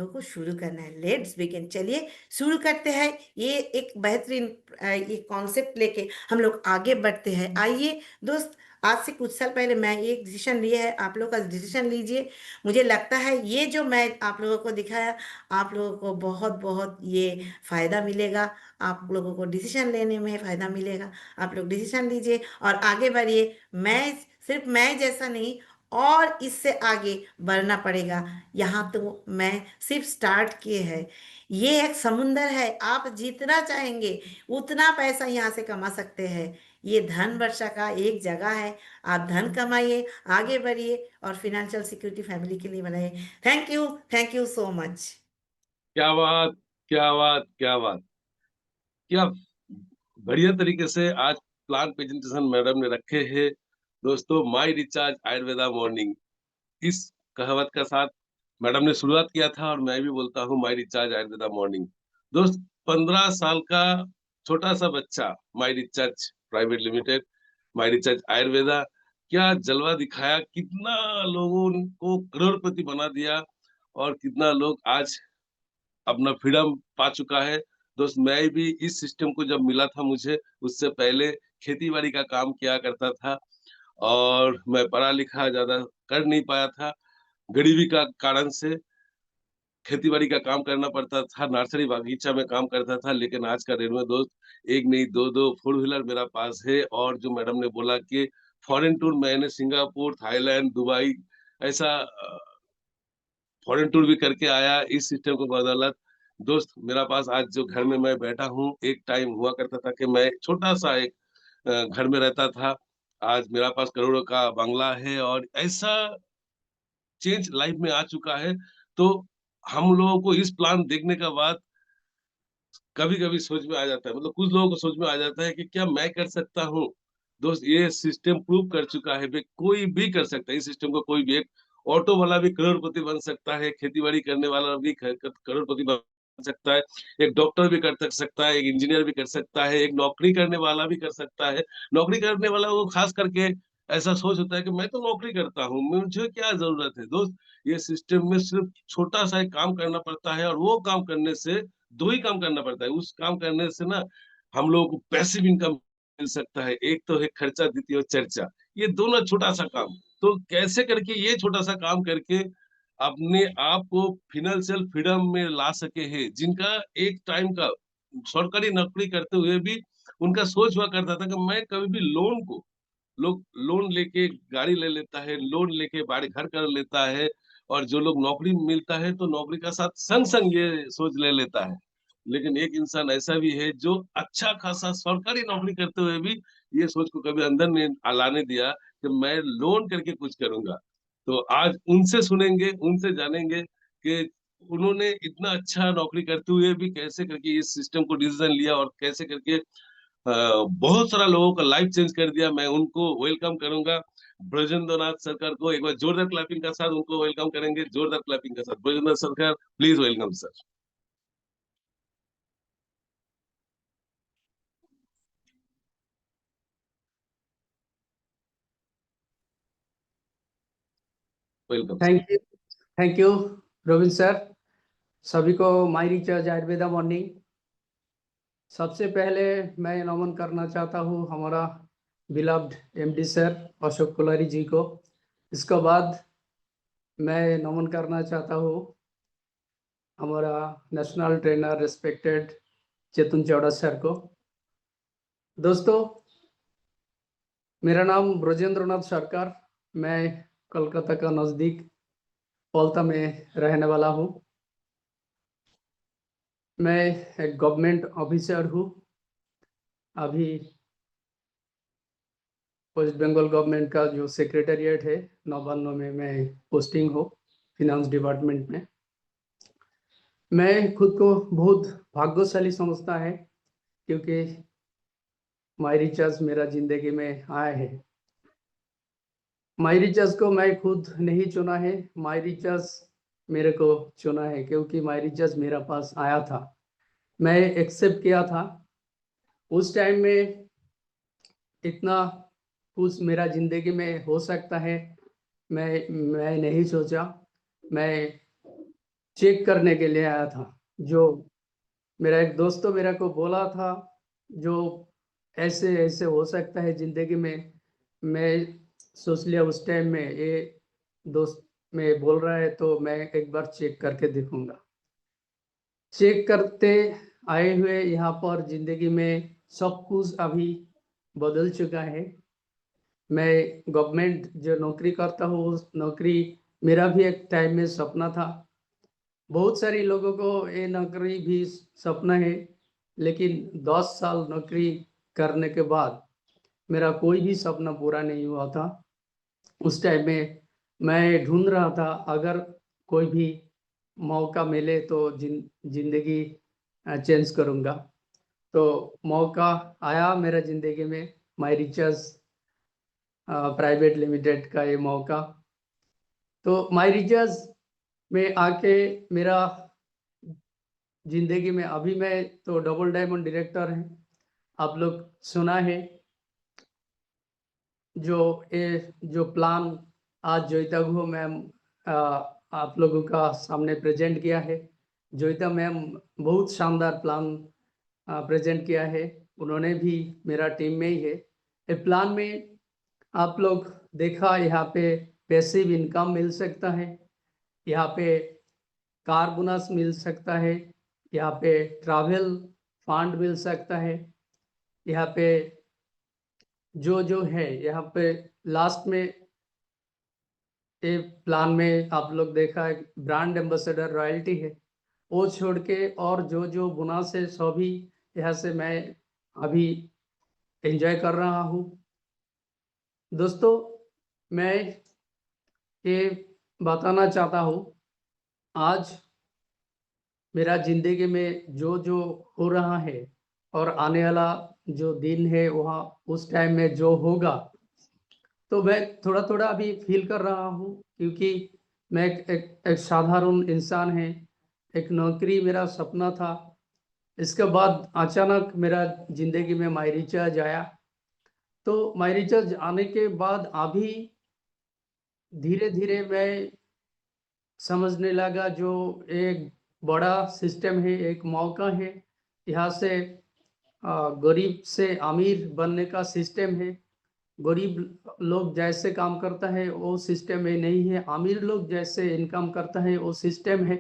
S1: को शुरू करना है। Let's begin. चलिए शुरू करते हैं। ये एक बेहतरीन ये कॉन्सेप्ट लेके हम लोग आगे बढ़ते हैं। आइए दोस्त, आज से कुछ साल पहले मैं एक डिसीजन लिया है, आप लोग का डिसीजन लीजिए। मुझे लगता है ये जो मैं आप लोगों को दिखाया, आप लोगों को बहुत बहुत ये फायदा मिलेगा। आप लोगों को डिसीजन लेने में फायदा मिलेगा। आप लोग डिसीजन लीजिए और आगे बढ़िए। मैं सिर्फ मैं जैसा नहीं, और इससे आगे बढ़ना पड़ेगा। यहाँ तो मैं सिर्फ स्टार्ट किए हैं। ये एक समुंदर है, आप जितना चाहेंगे उतना पैसा यहाँ से कमा सकते हैं। ये धन वर्षा का एक जगह है। आप धन कमाइए, आगे बढ़िए, और फिनेंशियल सिक्योरिटी फैमिली के लिए बनाइए। Thank you so much.
S2: क्या बात! क्या बात! क्या बात! क्या बढ़िया तरीके से आज प्लान प्रेजेंटेशन मैडम ने रखे हैं। दोस्तों, माय रिचार्ज आयुर्वेदा मॉर्निंग, इस कहावत के साथ मैडम ने शुरुआत किया था और मैं भी बोलता हूँ माय रिचार्ज आयुर्वेदा मॉर्निंग। दोस्त, 15 साल का छोटा सा बच्चा, my recharge private limited, my recharge Ayurveda, क्या जलवा दिखाया, कितना लोगों को करोड़पति बना दिया और कितना लोग आज अपना फ्रीडम पा चुका है। दोस्त, मैं भी इस सिस्टम को जब मिला था मुझे, उससे पहले खेती-बाड़ी का काम किया करता था और मैं पढ़ा-लिखा ज़्यादा कर नहीं पाया था। गरीबी का कारण से खेती-बाड़ी का काम करना पड़ता था, नर्सरी बागीचा में काम करता था, लेकिन आज का डेट में दोस्त, 1 नहीं 2-2 फोर व्हीलर मेरा पास है और जो मैडम ने बोला कि फॉरेन टूर, मैंने सिंगापुर, थाईलैंड, दुबई ऐसा फॉरेन टूर भी करके आया इस सिस्टम को बदौलत। दोस्त, मेरा पास आज जो घर में मैं बैठा हूँ, एक टाइम हुआ करता था कि मैं छोटा-सा एक घर में रहता था। आज मेरा पास करोड़ों का बंगला है और ऐसा चेंज लाइफ में आ चुका है। तो हम लोगों को इस प्लान देखने के बाद कभी-कभी सोच में आ जाता है, मतलब कुछ लोगों को सोच में आ जाता है कि क्या मैं कर सकता हूँ? दोस्त, ये सिस्टम प्रूव कर चुका है, भई कोई भी कर सकता है, इस सिस्टम को कोई भी, एक ऑटो वाला भी करोड़पति बन सकता है, खेती-बाड़ी करने वाला भी ख क करोड़पति बन सकता है, एक डॉक्टर भी कर सकता है, एक इंजीनियर भी कर सकता है, एक नौकरी करने वाला भी कर सकता है। नौकरी करने वाला वो खास करके ऐसा सोच होता है कि मैं तो नौकरी करता हूँ, मुझे क्या जरूरत है दोस्त। ये सिस्टम में सिर्फ छोटा सा एक काम करना पड़ता है, और वो काम करने से दो ही काम करना पड़ता है। उस काम करने से ना हम लोगों को पैसिव इनकम मिल सकता है। एक तो है खर्चा, द्वितीय है चर्चा। ये दोनों छोटा सा काम, तो कैसे करके ये छोटा सा काम करके अपने आप को फिनेंशियल फ्रीडम में ला सके हैं, जिनका एक टाइम का सरकारी नौकरी करते हुए भी उनका सोच हुआ करता था कि मैं कभी भी लोन को, लोग लोन लेके गाड़ी ले लेता है, लोन लेके बाड़ी घर कर लेता है, और जो लोग नौकरी मिलता है तो नौकरी का साथ संग संग ये सोच ले लेता है। लेकिन एक इंसान ऐसा भी है जो अच्छा खासा सरकारी नौकरी करते हुए भी ये सोच को कभी अंदर नहीं लाने दिया कि मैं लोन करके कुछ करूंगा। तो आज उनसे सुनेंगे, उनसे जानेंगे कि उन्होंने इतना अच्छा नौकरी करते हुए भी कैसे करके इस सिस्टम को डिसीजन लिया, और कैसे करके बहुत सारा लोगों का लाइफ चेंज कर दिया। मैं उनको वेलकम करूंगा, ब्रजेंद्र नाथ सरकार को। एक बार जोरदार क्लैपिंग का साथ उनको वेलकम करेंगे, जोरदार क्लैपिंग के साथ। ब्रजेंद्र सरकार, please welcome sir. Welcome sir.
S3: Thank you robin sir. सभी को माई रिचार्ज आयुर्वेदा मॉर्निंग। सबसे पहले मैं नमन करना चाहता हूँ हमारा beloved MD sir Ashok Kolari ji को। इसके बाद मैं नमन करना चाहता हूँ हमारा नेशनल ट्रेनर रिस्पेक्टेड चेतन चौड़ा सर को। दोस्तों, मेरा नाम ब्रजेंद्र नाथ सरकार। मैं कोलकाता का नज़दीक पलता में रहने वाला हूँ। मैं एक गवर्नमेंट ऑफिसर हूँ। अभी वेस्ट बंगाल गवर्नमेंट का जो सेक्रेटेरिएट है नवान्न में मैं पोस्टिंग हो फिनांस डिपार्टमेंट में। मैं खुद को बहुत भाग्यशाली समझता है, क्योंकि माई रिचार्ज मेरा जिंदगी में आया है। माई रिचार्ज को मैं खुद नहीं चुना है, माई रिचार्ज मेरे को चुना है, क्योंकि माई रिचार्ज मेरा पास आया था, मैं एक्सेप्ट किया था। उस टाइम में इतना कुछ मेरा जिंदगी में हो सकता है मैं नहीं सोचा। मैं चेक करने के लिए आया था। जो मेरा एक दोस्त तो मेरे को बोला था, जो ऐसे ऐसे हो सकता है जिंदगी में। मैं सोच लिया उस टाइम में ये दोस्त में बोल रहा है तो मैं एक बार चेक करके देखूंगा। चेक करते आए हुए यहाँ पर जिंदगी में सब कुछ अभी बदल चुका है। मैं गवर्नमेंट जो नौकरी करता हूँ उस नौकरी मेरा भी एक टाइम में सपना था। बहुत सारे लोगों को ये नौकरी भी सपना है, लेकिन 10 साल नौकरी करने के बाद मेरा कोई भी सपना पूरा नहीं हुआ था। उस टाइम में मैं ढूंढ रहा था, अगर कोई भी मौका मिले तो जिंदगी चेंज करूँगा। तो मौका आया मेरा जिंदगी में, माई रिचार्ज प्राइवेट लिमिटेड का ये मौका। तो माई रिचार्ज में आके मेरा जिंदगी में अभी मैं तो डबल डायमंड डायरेक्टर है। आप लोग सुना है जो ये जो प्लान आज जोईता गुहो मैम आप लोगों का सामने प्रेजेंट किया है। जोईता मैम बहुत शानदार प्लान प्रेजेंट किया है। उन्होंने भी मेरा टीम में ही है। ये प्लान में आप लोग देखा, यहाँ पे पैसिव इनकम मिल सकता है, यहाँ पे कार बोनस मिल सकता है, यहाँ पे ट्रैवल फंड मिल सकता है, यहाँ पे जो है यहाँ पे लास्ट में ये प्लान में आप लोग देखा है ब्रांड एम्बेसडर रॉयल्टी है। वो छोड़ के और जो बोनस है सभी यहाँ से मैं अभी एंजॉय कर रहा हूँ। दोस्तों, मैं ये बताना चाहता हूँ, आज मेरा जिंदगी में जो हो रहा है और आने वाला जो दिन है वहाँ उस टाइम में जो होगा, तो मैं थोड़ा थोड़ा अभी फील कर रहा हूँ, क्योंकि मैं एक साधारण इंसान है। एक नौकरी मेरा सपना था। इसके बाद अचानक मेरा जिंदगी में माई रिचार्ज आया। तो माई रिचार्ज आने के बाद अभी धीरे धीरे मैं समझने लगा जो एक बड़ा सिस्टम है, एक मौका है। यहाँ से गरीब से अमीर बनने का सिस्टम है। गरीब लोग जैसे काम करता है वो सिस्टम में नहीं है, अमीर लोग जैसे इनकम करता है वो सिस्टम है।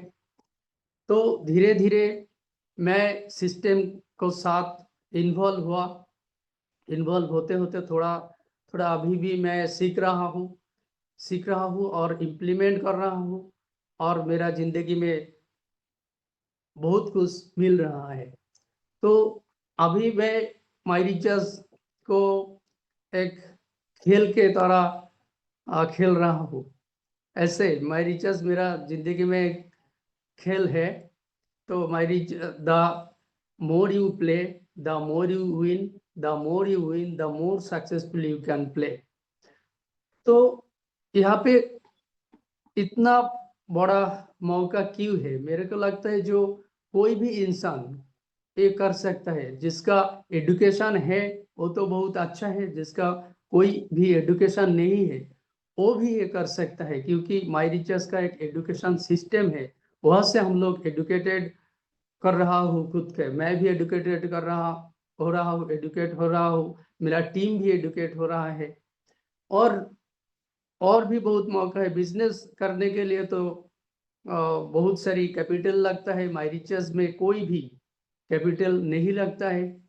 S3: तो धीरे धीरे मैं सिस्टम को साथ इन्वॉल्व होते होते थोड़ा थोड़ा अभी भी मैं सीख रहा हूँ और इम्प्लीमेंट कर रहा हूँ, और मेरा जिंदगी में बहुत कुछ मिल रहा है। तो अभी मैं माई रिचार्ज को एक खेल के तरह खेल रहा हूँ। ऐसे माई रिचार्ज मेरा जिंदगी में एक खेल है। तो my rich the more you play, the more you win, the more you win, the more successful you can play. तो यहाँ पे इतना बड़ा मौका क्यों है? मेरे को लगता है जो कोई भी इंसान ये कर सकता है। जिसका एडुकेशन है वो तो बहुत अच्छा है, जिसका कोई भी एडुकेशन नहीं है वो भी ये कर सकता है, क्योंकि माई रिचार्ज का एक एडुकेशन सिस्टम है। वहाँ से हम लोग एडुकेटेड कर रहा हूँ खुद के, मैं भी एडुकेटेड एडुकेट हो रहा हूँ, मेरा टीम भी एडुकेट हो रहा है। और भी बहुत मौका है बिजनेस करने के लिए। तो बहुत सारी कैपिटल लगता है, माई रिचार्ज में कोई भी कैपिटल नहीं लगता है।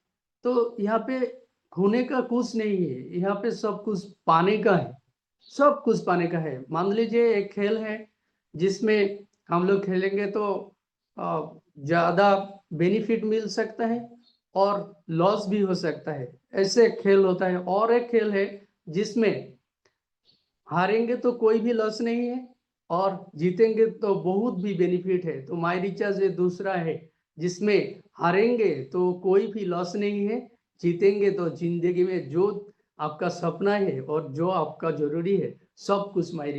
S3: तो यहाँ पे खोने का कुछ नहीं है, यहाँ पे सब कुछ पाने का है, सब कुछ पाने का है। मान लीजिए एक खेल है जिसमें हम लोग खेलेंगे तो ज्यादा बेनिफिट मिल सकता है और लॉस भी हो सकता है, ऐसे खेल होता है। और एक खेल है जिसमें हारेंगे तो कोई भी लॉस नहीं है और जीतेंगे तो बहुत भी बेनिफिट है। तो माई रिचार्ज ये दूसरा है जिसमें हारेंगे तो कोई भी लॉस नहीं है, जीतेंगे तो जिंदगी में जो आपका सपना है और जो आपका जरूरी है सब कुछ माई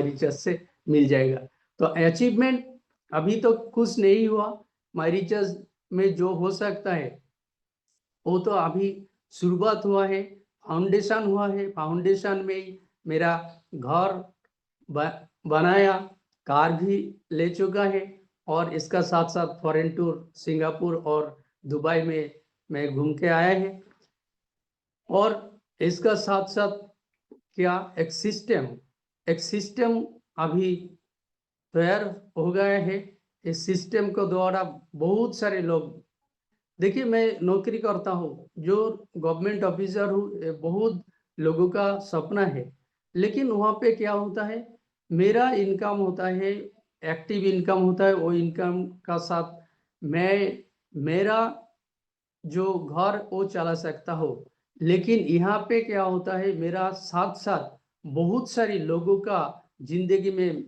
S3: रिचार्ज से मिल जाएगा। तो अचीवमेंट अभी तो कुछ नहीं हुआ, माई रिचार्ज में जो हो सकता है वो तो अभी शुरुआत हुआ है, फाउंडेशन हुआ है। फाउंडेशन में ही मेरा घर बनाया, कार भी ले चुका है, और इसका साथ साथ फॉरेन टूर सिंगापुर और दुबई में मैं घूम के आया है। और इसका साथ साथ क्या एक सिस्टम अभी तैयार हो गया है। इस सिस्टम को द्वारा बहुत सारे लोग, देखिए मैं नौकरी करता हूँ, जो गवर्नमेंट ऑफिसर हूँ, ये बहुत लोगों का सपना है। लेकिन वहाँ पे क्या होता है, मेरा इनकम होता है, एक्टिव इनकम होता है। वो इनकम का साथ मैं मेरा जो घर वो चला सकता हो। लेकिन यहाँ पे क्या होता है, मेरा साथ साथ बहुत सारी लोगों का जिंदगी में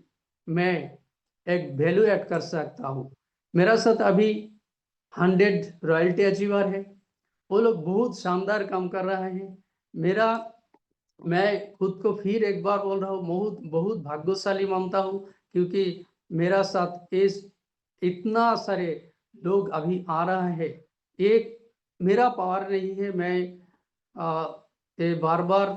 S3: मैं एक वैल्यू ऐड कर सकता हूँ। मेरा साथ अभी 100 रॉयल्टी अचीवर है, वो लोग बहुत शानदार काम कर रहे हैं। मेरा मैं खुद को फिर एक बार बोल रहा हूँ, बहुत बहुत भाग्यशाली मानता हूँ, क्योंकि मेरा साथ इस इतना सारे लोग अभी आ रहा है। एक मेरा पावर नहीं है, मैं ये बार बार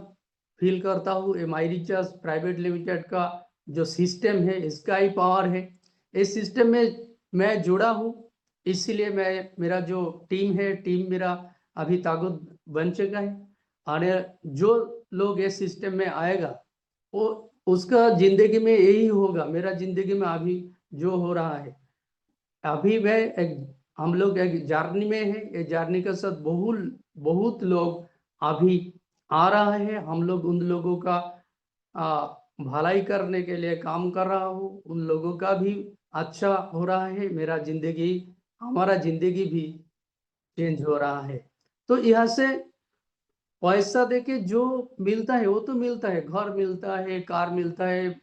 S3: फील करता हूँ, ये माई रिचार्ज प्राइवेट लिमिटेड का जो सिस्टम है इसका ही पावर है। इस सिस्टम में मैं जुड़ा हूँ, इसीलिए मेरा जो टीम मेरा अभी ताकत बन चुका है। और जो लोग इस सिस्टम में आएगा वो उसका जिंदगी में यही होगा, मेरा जिंदगी में अभी जो हो रहा है। अभी हम लोग एक जर्नी में है, ये जर्नी के साथ बहुत बहुत लोग अभी आ रहा है। हम लोग उन लोगों का भलाई करने के लिए काम कर रहा हूँ, उन लोगों का भी अच्छा हो रहा है, हमारा जिंदगी भी चेंज हो रहा है। तो यहाँ से पैसा देके जो मिलता है वो तो मिलता है, घर मिलता है, कार मिलता है,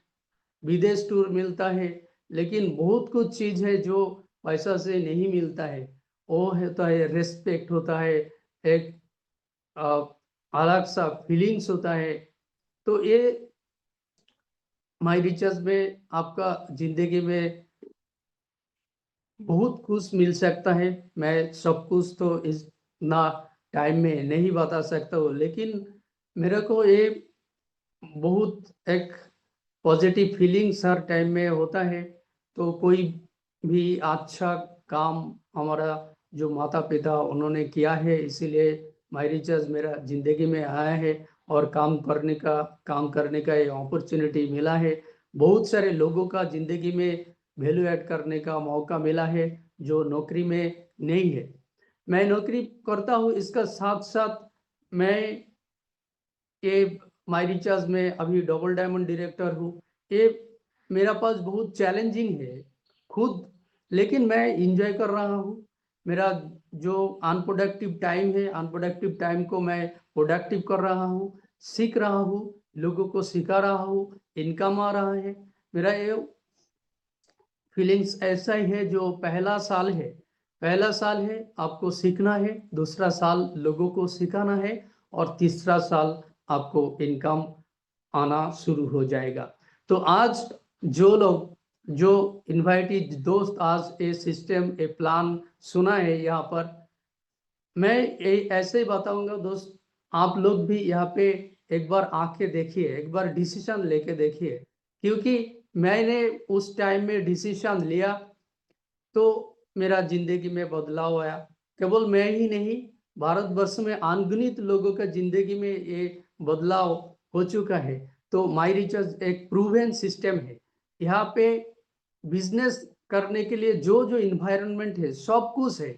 S3: विदेश टूर मिलता है। लेकिन बहुत कुछ चीज है जो पैसा से नहीं मिलता है। वो होता है रेस्पेक्ट, होता है एक अलग सा फीलिंग्स होता है। तो ये माई रिचार्ज में आपका जिंदगी में बहुत कुछ मिल सकता है। मैं सब कुछ तो इस ना टाइम में नहीं बता सकता हूँ, लेकिन मेरे को ये बहुत एक पॉजिटिव फीलिंग्स हर टाइम में होता है। तो कोई भी अच्छा काम हमारा जो माता पिता उन्होंने किया है, इसीलिए माई रिचार्ज मेरा जिंदगी में आया है और काम करने का ये अपॉर्चुनिटी मिला है। बहुत सारे लोगों का जिंदगी में वैल्यू ऐड करने का मौका मिला है जो नौकरी में नहीं है। मैं नौकरी करता हूँ, इसका साथ साथ मैं ये माई रिचार्ज में अभी डबल डायमंड डायरेक्टर हूँ। ये मेरा पास बहुत चैलेंजिंग है खुद, लेकिन मैं इंजॉय कर रहा हूँ। मेरा जो अनप्रोडक्टिव टाइम है, अनप्रोडक्टिव टाइम को मैं प्रोडक्टिव कर रहा हूँ, सीख रहा हूँ, लोगों को सिखा रहा हूँ, इनकम आ रहा है। मेरा ये फीलिंग्स ऐसा ही है जो पहला साल है। पहला साल है, आपको सीखना है, दूसरा साल लोगों को सिखाना है, और तीसरा साल आपको इनकम आना शुरू हो जाएगा। तो आज जो लोग, जो इनवाइटेड दोस्त आज ये सिस्टम, ये प्लान सुना है यहाँ पर, मैं ये ऐसे ही बताऊंगा दोस्त, आप लोग भी यहाँ पे एक बार आके देखिए, एक बार डिसीजन लेके देखिए। क्योंकि मैंने उस टाइम में डिसीजन लिया तो मेरा जिंदगी में बदलाव आया। केवल मैं ही नहीं, भारतवर्ष में अनगिनत लोगों का जिंदगी में ये बदलाव हो चुका है। तो माई रिचार्ज एक प्रूवन सिस्टम है। यहाँ पे बिजनेस करने के लिए जो जो इन्वायरमेंट है, सब कुछ है।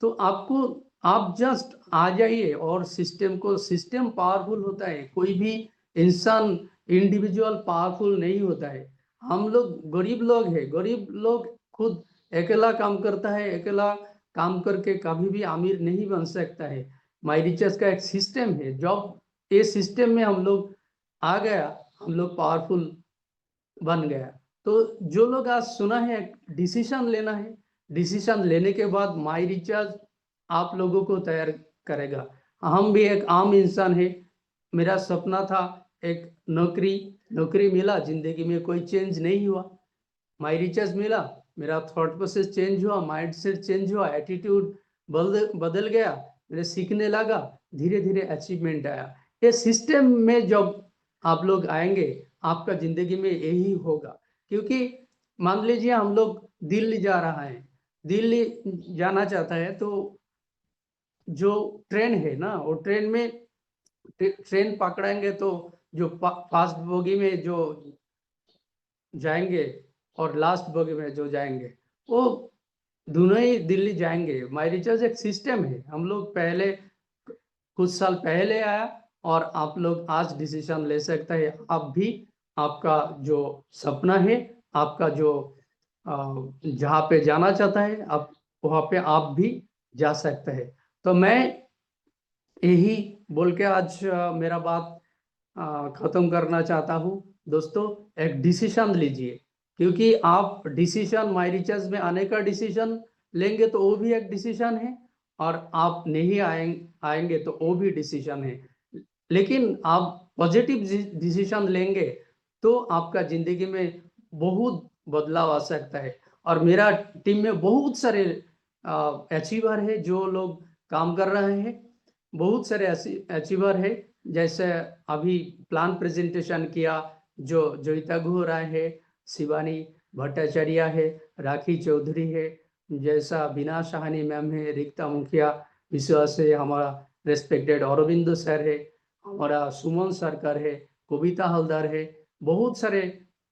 S3: तो आपको, आप जस्ट आ जाइए, और सिस्टम पावरफुल होता है। कोई भी इंसान इंडिविजुअल पावरफुल नहीं होता है। हम लोग गरीब लोग हैं, गरीब लोग खुद अकेला काम करता है, अकेला काम करके कभी भी अमीर नहीं बन सकता है। माई रिचार्ज का एक सिस्टम है, जब ये सिस्टम में हम लोग आ गया, हम लोग पावरफुल बन गया। तो जो लोग आज सुना है, डिसीजन लेना है, डिसीजन लेने के बाद माई रिचार्ज आप लोगों को तैयार करेगा। हम भी एक आम इंसान है, मेरा सपना था एक नौकरी, नौकरी मिला, जिंदगी में कोई चेंज नहीं हुआ। माई रिचार्ज मिला, मेरा थॉट प्रोसेस चेंज हुआ, माइंड सेट चेंज हुआ, एटीट्यूड बदल गया, मेरे सीखने लगा, धीरे धीरे अचीवमेंट आया। ये सिस्टम में जब आप लोग आएंगे, आपका जिंदगी में यही होगा। क्योंकि मान लीजिए हम लोग दिल्ली जा रहा है, दिल्ली जाना चाहता है, तो जो ट्रेन है ना, वो ट्रेन में ट्रेन पकड़ेंगे तो जो फास्ट बोगी में जो जाएंगे और लास्ट बोगी में जो जाएंगे, वो दोनों ही दिल्ली जाएंगे। माई रिचार्ज एक सिस्टम है। हम लोग पहले, कुछ साल पहले आया, और आप लोग आज डिसीजन ले सकते हैं। आप भी, आपका जो सपना है, आपका जो जहाँ पे जाना चाहता है, आप वहाँ पे आप भी जा सकते हैं। तो मैं यही बोल के आज मेरा बात खत्म करना चाहता हूँ। दोस्तों, एक डिसीजन लीजिए, क्योंकि आप डिसीजन, माई रिचार्ज में आने का डिसीजन लेंगे तो वो भी एक डिसीजन है, और आप नहीं आएंगे तो वो भी डिसीजन है। लेकिन आप पॉजिटिव डिसीजन लेंगे तो आपका जिंदगी में बहुत बदलाव आ सकता है। और मेरा टीम में बहुत सारे अचीवर है, जो लोग काम कर रहे हैं। बहुत सारे अचीवर है, जैसे अभी प्लान प्रेजेंटेशन किया जो जोईता गुह राय है, शिवानी भट्टाचार्य है, राखी चौधरी है, जैसा बीना साहनी मैम है, रिक्ता मुखिया विश्वास है, हमारा रेस्पेक्टेड अरविंदो सर है, हमारा सुमन सरकार है, कविता हलदर है। बहुत सारे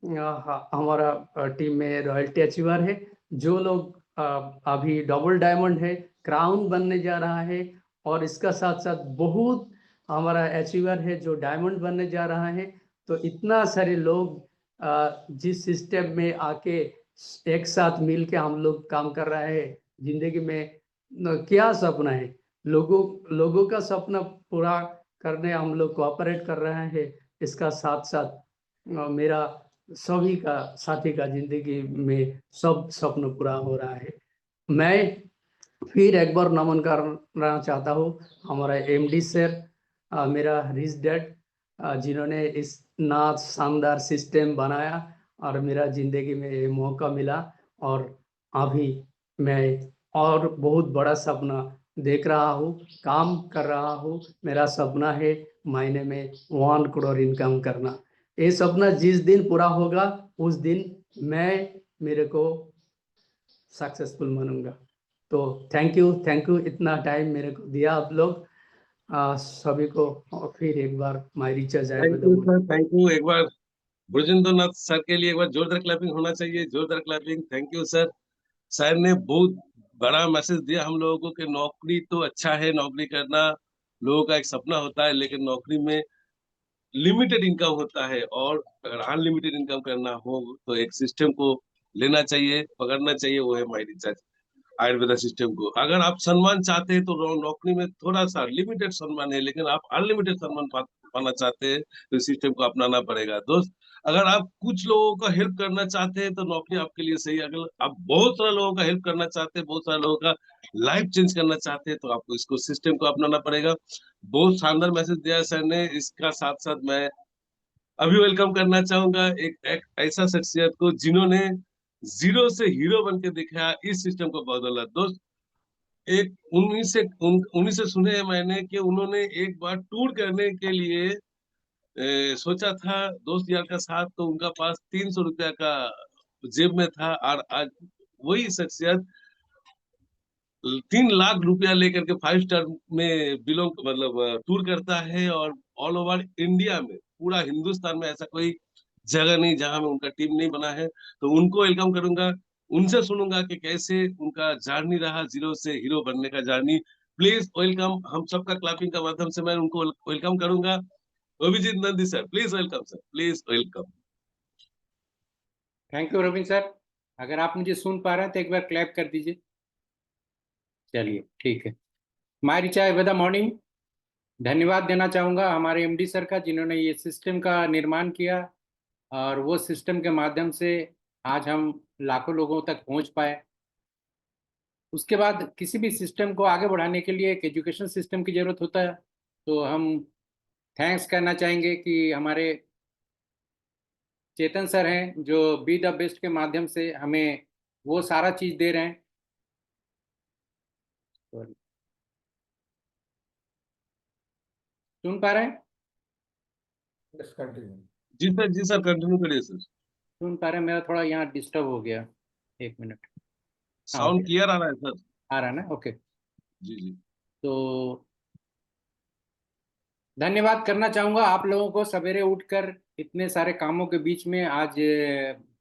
S3: हमारा टीम में रॉयल्टी अचीवर है। जो लोग अभी डबल डायमंड है, क्राउन बनने जा रहा है, और इसका साथ साथ बहुत हमारा अचीवर है जो डायमंड बनने जा रहा है। तो इतना सारे लोग जिस सिस्टम में आके एक साथ मिल के हम लोग काम कर रहे हैं, जिंदगी में क्या सपना है, लोगों का सपना पूरा करने हम लोग कोऑपरेट कर रहे हैं। इसका साथ साथ मेरा सभी का, साथी का जिंदगी में सब सपना पूरा हो रहा है। मैं फिर एक बार नमन करना चाहता हूँ हमारा एमडी सर, मेरा रिच डैड, जिन्होंने इस ना शानदार सिस्टम बनाया और मेरा जिंदगी में ये मौका मिला। और अभी मैं और बहुत बड़ा सपना देख रहा हूँ, काम कर रहा हूँ। मेरा सपना है महीने में 1 करोड़ इनकम करना। ये सपना जिस दिन पूरा होगा उस दिन मैं मेरे को सक्सेसफुल मानूंगा। तो थैंक यू इतना टाइम मेरे को दिया आप लोग सभी को। और फिर एक बार my recharge
S2: thank you
S3: Ayurveda.
S2: Sir, thank you. एक बार ब्रजेंद्र नाथ सर के लिए एक बार जोरदार क्लैपिंग होना चाहिए, जोरदार clapping. Thank you sir. Sir ने बहुत बड़ा मैसेज दिया हम लोगों को कि नौकरी तो अच्छा है, नौकरी करना लोगों का एक सपना होता है, लेकिन नौकरी में लिमिटेड इनकम होता है, और अगर अनलिमिटेड इनकम करना हो तो एक सिस्टम को लेना चाहिए, पकड़ना चाहिए, वो है माई रिचार्ज आयुर्वेदा सिस्टम को। अगर आप सम्मान चाहते हैं तो नौकरी में थोड़ा सा लिमिटेड सम्मान है, लेकिन आप अनलिमिटेड सम्मान पाना चाहते हैं तो इस सिस्टम को अपनाना पड़ेगा दोस्त। अगर आप कुछ लोगों का हेल्प करना चाहते हैं तो नौकरी आपके लिए सही है। अगर आप बहुत सारे लोगों का हेल्प करना चाहते हैं, बहुत सारे लोगों का लाइफ चेंज करना चाहते हैं, तो आपको इसको सिस्टम को अपनाना पड़ेगा। बहुत शानदार मैसेज दिया है सर ने। इसका साथ साथ मैं अभी वेलकम करना चाहूंगा एक ऐसा शख्सियत को जिन्होंने जीरो से हीरो बन के दिखाया इस सिस्टम को बदौलत दोस्त। एक उन्हीं से सुने हैं मैंने कि उन्होंने एक बार टूर करने के लिए सोचा था दोस्त यार का साथ, तो उनका पास 300 रुपया का जेब में था, और आज वही शख्सियत 3 लाख रुपया लेकर के 5 स्टार में बिलोंग मतलब टूर करता है, और ऑल ओवर इंडिया में, पूरा हिंदुस्तान में ऐसा कोई जगह नहीं जहां में उनका टीम नहीं बना है। तो उनको वेलकम करूंगा, उनसे सुनूंगा कि कैसे उनका जर्नी रहा, जीरो से हीरो बनने का जर्नी। प्लीज वेलकम, हम सबका क्लैपिंग का माध्यम से मैं उनको वेलकम करूंगा। Abhijit Nandi sir, please welcome sir, please welcome.
S4: Thank you Ravindra sir. अगर आप मुझे सुन पा रहे हैं तो एक बार क्लैप कर दीजिए। चलिए ठीक है। My recharge Ayurveda morning. धन्यवाद देना चाहूँगा हमारे एमडी सर का, जिन्होंने ये सिस्टम का निर्माण किया, और वो सिस्टम के माध्यम से आज हम लाखों लोगों तक पहुँच पाए। उसके बाद किसी भी सिस्टम को आगे बढ़ाने के लिए एक एजुकेशन सिस्टम की ज़रूरत होता है। तो हम थैंक्स करना चाहेंगे कि हमारे चेतन सर हैं, जो बी द बेस्ट के माध्यम से हमें वो सारा चीज़ दे रहे हैं। Sorry, सुन पा रहे हैं?
S2: जी सर, कंटिन्यू करिए सर।
S4: सुन पा रहे हैं? मेरा थोड़ा यहाँ डिस्टर्ब हो गया, 1 मिनट। हाँ,
S2: साउंड
S4: ओके,
S2: क्लियर आ रहा है सर?
S4: आ रहा है ना? ओके।
S2: जी जी।
S4: तो धन्यवाद करना चाहूँगा आप लोगों को, सवेरे उठकर इतने सारे कामों के बीच में आज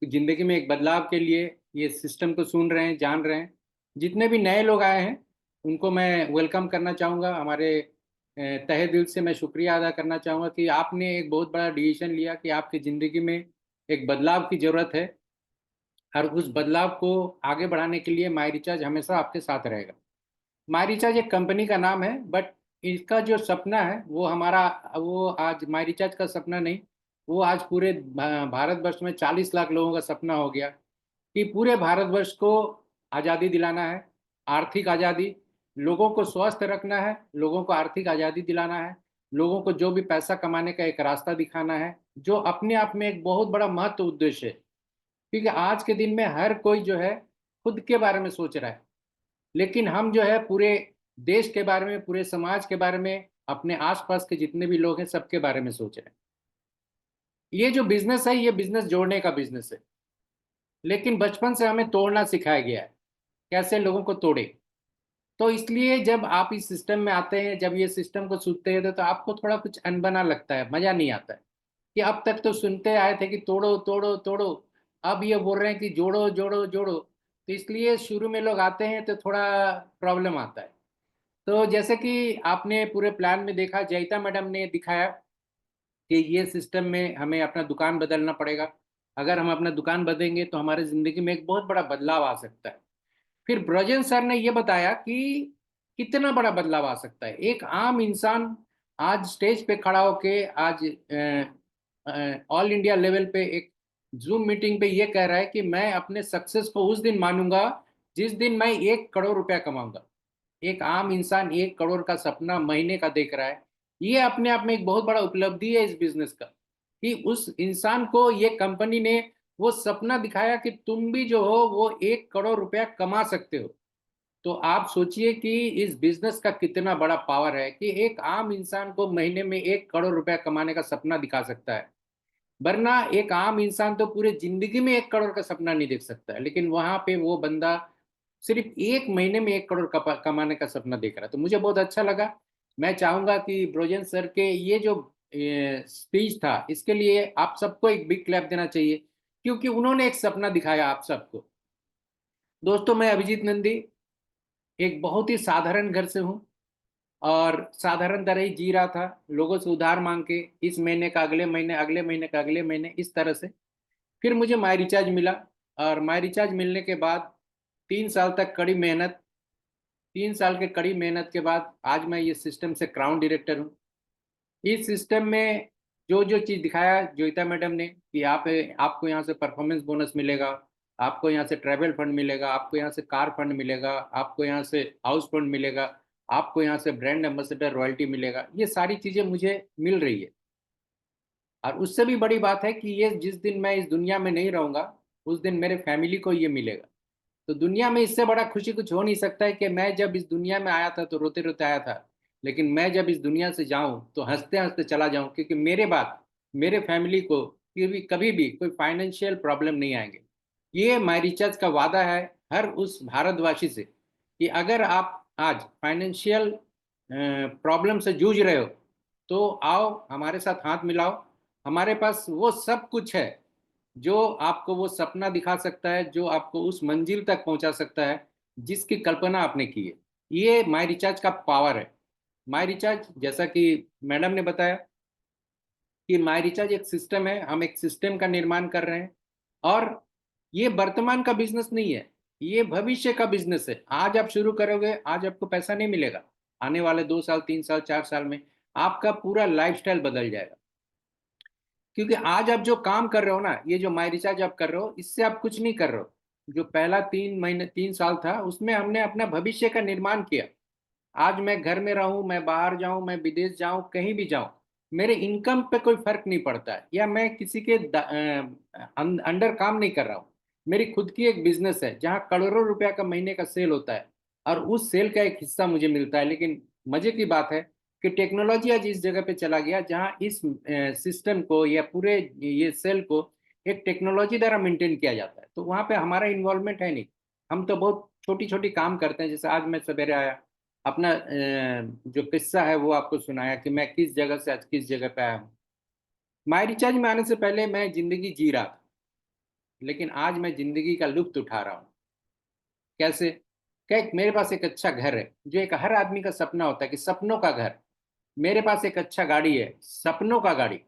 S4: जिंदगी में एक बदलाव के लिए ये सिस्टम को सुन रहे हैं, जान रहे हैं। जितने भी नए लोग आए हैं उनको मैं वेलकम करना चाहूँगा। हमारे तहे दिल से मैं शुक्रिया अदा करना चाहूँगा कि आपने एक बहुत बड़ा डिसीजन लिया कि आपकी ज़िंदगी में एक बदलाव की ज़रूरत है, और उस बदलाव को आगे बढ़ाने के लिए माई रिचार्ज हमेशा आपके साथ रहेगा। माई रिचार्ज एक कंपनी का नाम है, बट इसका जो सपना है वो हमारा, वो आज माई रिचार्ज का सपना नहीं, वो आज पूरे भारतवर्ष में 40 लाख लोगों का सपना हो गया कि पूरे भारतवर्ष को आज़ादी दिलाना है, आर्थिक आज़ादी। लोगों को स्वस्थ रखना है, लोगों को आर्थिक आज़ादी दिलाना है, लोगों को जो भी पैसा कमाने का एक रास्ता दिखाना है, जो अपने आप में एक बहुत बड़ा महत्व उद्देश्य है। क्योंकि आज के दिन में हर कोई जो है खुद के बारे में सोच रहा है, लेकिन हम जो है पूरे देश के बारे में, पूरे समाज के बारे में, अपने आसपास के जितने भी लोग हैं सबके बारे में सोच रहे हैं। ये जो बिजनेस है, ये बिजनेस जोड़ने का बिजनेस है, लेकिन बचपन से हमें तोड़ना सिखाया गया है, कैसे लोगों को तोड़े। तो इसलिए जब आप इस सिस्टम में आते हैं, जब ये सिस्टम को सुनते हैं, तो आपको थोड़ा कुछ अनबना लगता है, मजा नहीं आता है। कि अब तक तो सुनते आए थे कि तोड़ो तोड़ो तोड़ो, अब ये बोल रहे हैं कि जोड़ो जोड़ो जोड़ो। तो इसलिए शुरू में लोग आते हैं तो थोड़ा प्रॉब्लम आता है। तो जैसे कि आपने पूरे प्लान में देखा, जयिता मैडम ने दिखाया कि ये सिस्टम में हमें अपना दुकान बदलना पड़ेगा। अगर हम अपना दुकान बदलेंगे तो हमारे ज़िंदगी में एक बहुत बड़ा बदलाव आ सकता है। फिर ब्रजन सर ने ये बताया कि कितना बड़ा बदलाव आ सकता है। एक आम इंसान आज स्टेज पे खड़ा होके आज ऑल इंडिया लेवल पे एक जूम मीटिंग पे ये कह रहा है कि मैं अपने सक्सेस को उस दिन मानूंगा जिस दिन मैं 1 करोड़ रुपया कमाऊंगा। एक आम इंसान 1 करोड़ का सपना महीने का देख रहा है। ये अपने आप में एक बहुत बड़ा उपलब्धि है इस बिजनेस का, कि उस इंसान को ये कंपनी ने वो सपना दिखाया कि तुम भी जो हो वो 1 करोड़ रुपया कमा सकते हो। तो आप सोचिए कि इस बिजनेस का कितना बड़ा पावर है कि एक आम इंसान को महीने में 1 करोड़ रुपया कमाने का सपना दिखा सकता है। वरना एक आम इंसान तो पूरे जिंदगी में 1 करोड़ का सपना नहीं देख सकता है, लेकिन वहां पे वो बंदा सिर्फ एक महीने में 1 करोड़ कमाने का सपना देख रहा है। तो मुझे बहुत अच्छा लगा। मैं चाहूंगा कि ब्रोजन सर के ये जो स्पीच था, इसके लिए आप सबको एक बिग क्लैप देना चाहिए, क्योंकि उन्होंने एक सपना दिखाया आप सबको। दोस्तों, मैं अभिजीत नंदी एक बहुत ही साधारण घर से हूँ और साधारण तरह ही जी रहा था, लोगों से उधार मांग के, इस महीने का अगले महीने, अगले महीने का अगले महीने, इस तरह से। फिर मुझे माई रिचार्ज मिला और माई रिचार्ज मिलने के बाद 3 साल तक कड़ी मेहनत, 3 साल के कड़ी मेहनत के बाद आज मैं ये सिस्टम से क्राउन डायरेक्टर हूँ। इस सिस्टम में जो जो चीज़ दिखाया जोईता मैडम ने कि आपको यहाँ से परफॉर्मेंस बोनस मिलेगा, आपको यहाँ से ट्रैवल फंड मिलेगा, आपको यहाँ से कार फंड मिलेगा, आपको यहाँ से हाउस फंड मिलेगा, आपको यहाँ से ब्रांड एम्बेसडर रॉयल्टी मिलेगा, ये सारी चीज़ें मुझे मिल रही है। और उससे भी बड़ी बात है कि ये जिस दिन मैं इस दुनिया में नहीं रहूँगा, उस दिन मेरे फैमिली को ये मिलेगा। तो दुनिया में इससे बड़ा खुशी कुछ हो नहीं सकता है कि मैं जब इस दुनिया में आया था तो रोते रोते आया था, लेकिन मैं जब इस दुनिया से जाऊं तो हंसते हंसते चला जाऊं, क्योंकि मेरे बाद मेरे फैमिली को कभी भी कोई फाइनेंशियल प्रॉब्लम नहीं आएंगे। ये माई रिचार्ज का वादा है हर उस भारतवासी से कि अगर आप आज फाइनेंशियल प्रॉब्लम से जूझ रहे हो तो आओ हमारे साथ हाथ मिलाओ। हमारे पास वो सब कुछ है जो आपको वो सपना दिखा सकता है, जो आपको उस मंजिल तक पहुंचा सकता है जिसकी कल्पना आपने की है। ये माई रिचार्ज का पावर है। माई रिचार्ज, जैसा कि मैडम ने बताया कि माई रिचार्ज एक सिस्टम है, हम एक सिस्टम का निर्माण कर रहे हैं। और ये वर्तमान का बिजनेस नहीं है, ये भविष्य का बिजनेस है। आज आप शुरू करोगे, आज आपको पैसा नहीं मिलेगा, आने वाले 2 साल 3 साल 4 साल में आपका पूरा लाइफस्टाइल बदल जाएगा। क्योंकि आज आप जो काम कर रहे हो ना, ये जो माई रिचार्ज आप कर रहे हो, इससे आप कुछ नहीं कर रहे हो। जो पहला 3 महीने 3 साल था, उसमें हमने अपना भविष्य का निर्माण किया। आज मैं घर में रहूं, मैं बाहर जाऊं, मैं विदेश जाऊं, कहीं भी जाऊं, मेरे इनकम पे कोई फर्क नहीं पड़ता है, या मैं किसी के अंडर काम नहीं कर रहा हूं। मेरी खुद की एक बिजनेस है जहां करोड़ों रुपया का महीने का सेल होता है और उस सेल का एक हिस्सा मुझे मिलता है। लेकिन मजे की बात है कि टेक्नोलॉजी आज इस जगह पे चला गया जहां इस सिस्टम को या पूरे ये सेल को एक टेक्नोलॉजी द्वारा मेंटेन किया जाता है। तो वहां पे हमारा इन्वॉल्वमेंट है नहीं। हम तो बहुत छोटी छोटी काम करते हैं। जैसे आज मैं सवेरे आया, अपना जो किस्सा है वो आपको सुनाया कि मैं किस जगह से आज किस जगह पे आया हूँ। माई रिचार्ज में आने से पहले मैं जिंदगी जी रहा था, लेकिन आज मैं जिंदगी का लुत्फ उठा रहा हूँ। कैसे? क्या मेरे पास एक अच्छा घर है, जो एक हर आदमी का सपना होता है कि सपनों का घर। मेरे पास एक अच्छा गाड़ी है, सपनों का गाड़ी।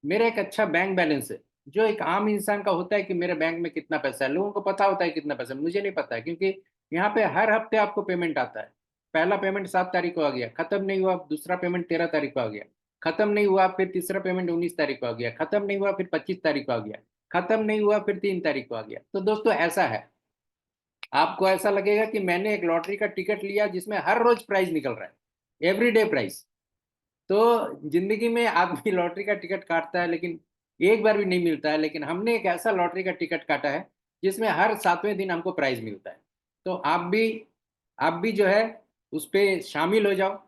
S4: मेरा एक अच्छा बैंक बैलेंस है, जो एक आम इंसान का होता है कि मेरे बैंक में कितना पैसा है। लोगों को पता होता है कितना पैसा है, मुझे नहीं पता है, क्योंकि यहाँ पे हर हफ्ते आपको पेमेंट आता है। पहला पेमेंट 7 तारीख को आ गया, खत्म नहीं हुआ, दूसरा पेमेंट 13 तारीख को आ गया, खत्म नहीं हुआ, फिर तीसरा पेमेंट 19 तारीख को आ गया, खत्म नहीं हुआ, फिर 25 तारीख को आ गया, खत्म नहीं हुआ, फिर 3 तारीख को आ गया। तो दोस्तों ऐसा है, आपको ऐसा लगेगा कि मैंने एक लॉटरी का टिकट लिया जिसमें हर रोज प्राइज निकल रहा है, एवरीडे प्राइज। तो जिंदगी में आदमी लॉटरी का टिकट काटता है लेकिन एक बार भी नहीं मिलता है, लेकिन हमने एक ऐसा लॉटरी का टिकट काटा है जिसमें हर 7वें दिन हमको प्राइज मिलता है। तो आप भी जो है उस पे शामिल हो जाओ।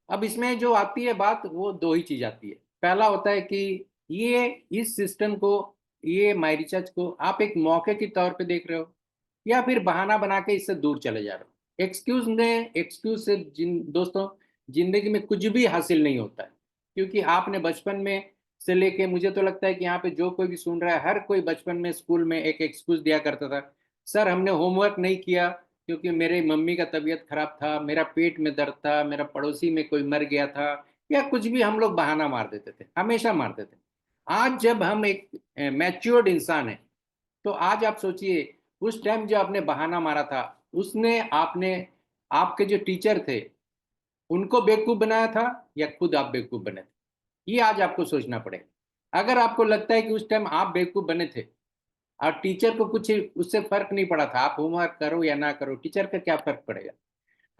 S4: अब इसमें जो आती है बात, वो दो ही चीज आती है। पहला होता है कि ये इस सिस्टम को, ये माई रिचार्ज को आप एक मौके के तौर पे देख रहे हो या फिर बहाना बना के इससे दूर चले जा रहे हो। एक्सक्यूज से दोस्तों जिंदगी में कुछ भी हासिल नहीं होता है। क्योंकि आपने बचपन में से लेके, मुझे तो लगता है कि यहाँ पे जो कोई भी सुन रहा है, हर कोई बचपन में स्कूल में एक एक्सक्यूज दिया करता था, सर हमने होमवर्क नहीं किया क्योंकि मेरे मम्मी का तबीयत खराब था, मेरा पेट में दर्द था, मेरा पड़ोसी में कोई मर गया था, या कुछ भी हम लोग बहाना मार देते थे, हमेशा मारते थे। आज जब हम एक मैच्योर्ड इंसान है, तो आज आप सोचिए उस टाइम जो आपने बहाना मारा था, उसने आपने आपके जो टीचर थे उनको बेवकूफ बनाया था या खुद आप बेवकूफ बने थे? ये आज आपको सोचना पड़ेगा। अगर आपको लगता है कि उस टाइम आप बेवकूफ बने थे और टीचर को कुछ उससे फर्क नहीं पड़ा था, आप होमवर्क करो या ना करो, टीचर का क्या फर्क पड़ेगा?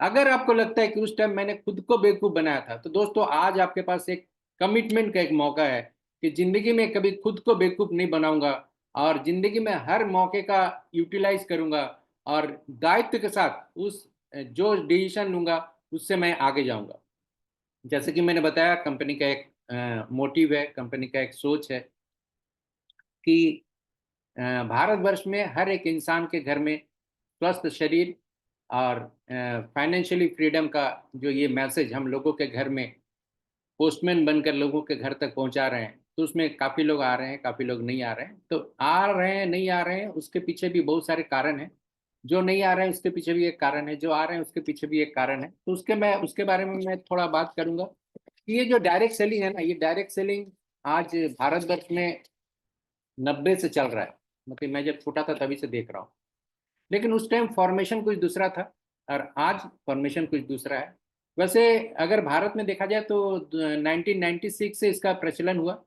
S4: अगर आपको लगता है कि उस टाइम मैंने खुद को बेवकूफ बनाया था, तो दोस्तों आज आपके पास एक कमिटमेंट का एक मौका है कि जिंदगी में कभी खुद को बेवकूफ नहीं बनाऊंगा, और जिंदगी में हर मौके का यूटिलाइज करूंगा और दायित्व के साथ उस जो डिसीजन लूंगा उससे मैं आगे जाऊंगा। जैसे कि मैंने बताया, कंपनी का एक मोटिव है, कंपनी का एक सोच है कि भारतवर्ष में हर एक इंसान के घर में स्वस्थ शरीर और फाइनेंशियली फ्रीडम का जो ये मैसेज हम लोगों के घर में पोस्टमैन बनकर लोगों के घर तक पहुंचा रहे हैं, तो उसमें काफ़ी लोग आ रहे हैं, काफ़ी लोग नहीं आ रहे हैं। तो आ रहे हैं, नहीं आ रहे हैं, उसके पीछे भी बहुत सारे कारण हैं। जो नहीं आ रहे हैं उसके पीछे भी एक कारण है, जो आ रहे हैं उसके पीछे भी एक कारण है। तो उसके बारे में मैं थोड़ा बात करूंगा कि ये जो डायरेक्ट सेलिंग है ना, ये डायरेक्ट सेलिंग आज भारतवर्ष में 90 से चल रहा है। मतलब मैं जब छोटा था तभी से देख रहा हूँ, लेकिन उस टाइम फॉर्मेशन कुछ दूसरा था और आज फॉर्मेशन कुछ दूसरा है। वैसे अगर भारत में देखा जाए तो 1996 से इसका प्रचलन हुआ।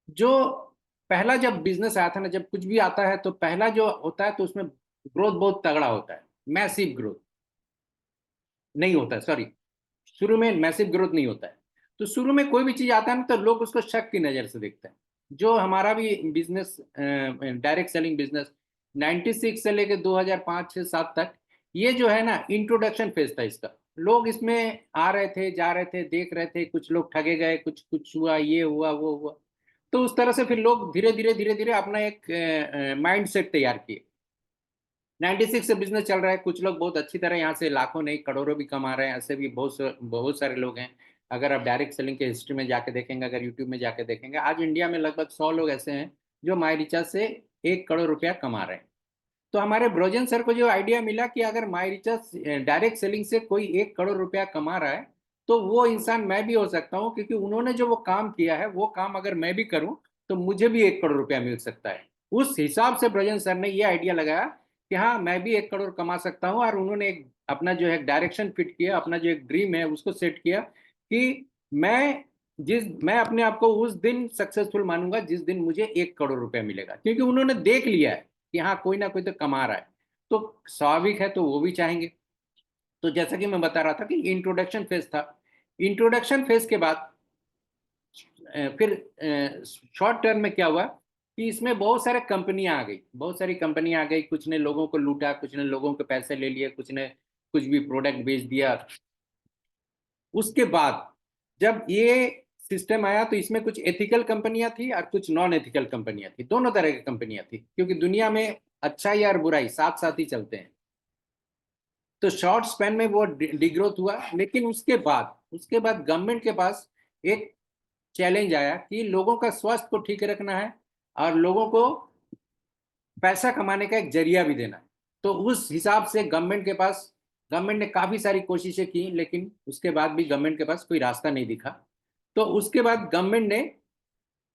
S4: जो पहला जब बिजनेस आया था ना, जब कुछ भी आता है तो पहला जो होता है तो उसमें ग्रोथ बहुत तगड़ा होता है, मैसिव ग्रोथ नहीं होता है, सॉरी, शुरू में मैसिव ग्रोथ नहीं होता है। तो शुरू में कोई भी चीज आता है ना तो लोग उसको शक की नजर से देखते हैं। जो हमारा भी बिजनेस, डायरेक्ट सेलिंग बिजनेस 96 से लेकर 2005 से 7 तक, ये जो है ना इंट्रोडक्शन फेज था इसका। लोग इसमें आ रहे थे, जा रहे थे, देख रहे थे, कुछ लोग ठगे गए, कुछ कुछ हुआ, ये हुआ, वो हुआ। तो उस तरह से फिर लोग धीरे धीरे अपना एक माइंड सेट तैयार किए। 96 से बिजनेस चल रहा है, कुछ लोग बहुत अच्छी तरह यहाँ से लाखों नहीं करोड़ों भी कमा रहे हैं, ऐसे भी बहुत सारे लोग हैं। अगर आप डायरेक्ट सेलिंग के हिस्ट्री में जाके देखेंगे, अगर यूट्यूब में जाके देखेंगे, आज इंडिया में लगभग 100 लोग ऐसे हैं जो माई रिचार्ज से 1 करोड़ रुपया कमा रहे हैं। तो हमारे ब्रोजन सर को जो आइडिया मिला कि अगर माई रिचार्ज डायरेक्ट सेलिंग से कोई 1 करोड़ रुपया कमा रहा है तो वो इंसान मैं भी हो सकता हूँ, क्योंकि उन्होंने जो वो काम किया है वो काम अगर मैं भी करूँ तो मुझे भी 1 करोड़ रुपया मिल सकता है। उस हिसाब से ब्रोजन सर ने ये आइडिया लगाया कि हाँ, मैं भी 1 करोड़ कमा सकता हूँ। और उन्होंने एक अपना जो है डायरेक्शन फिट किया, अपना जो एक ड्रीम है उसको सेट किया कि मैं अपने आप को उस दिन सक्सेसफुल मानूंगा जिस दिन मुझे 1 करोड़ रुपया मिलेगा, क्योंकि उन्होंने देख लिया है कि हाँ, कोई ना कोई तो कमा रहा है। तो स्वाभाविक है, तो वो भी चाहेंगे। तो जैसा कि मैं बता रहा था कि इंट्रोडक्शन फेज था। इंट्रोडक्शन फेज के बाद फिर शॉर्ट टर्म में क्या हुआ कि इसमें बहुत सारे कंपनियां आ गई, बहुत सारी कंपनियां आ गई। कुछ ने लोगों को लूटा, कुछ ने लोगों के पैसे ले लिए, कुछ ने कुछ भी प्रोडक्ट बेच दिया। उसके बाद जब ये सिस्टम आया तो इसमें कुछ एथिकल कंपनियां थी और कुछ नॉन एथिकल कंपनियां थी, दोनों तरह की कंपनियां थी, क्योंकि दुनिया में अच्छाई और बुराई साथ साथ ही चलते हैं। तो शॉर्ट स्पैन में वो डिग्रोथ हुआ। लेकिन उसके बाद गवर्नमेंट के पास एक चैलेंज आया कि लोगों का स्वास्थ्य को ठीक रखना है और लोगों को पैसा कमाने का एक जरिया भी देना है। तो उस हिसाब से गवर्नमेंट ने काफी सारी कोशिशें की, लेकिन उसके बाद भी गवर्नमेंट के पास कोई रास्ता नहीं दिखा। तो उसके बाद गवर्नमेंट ने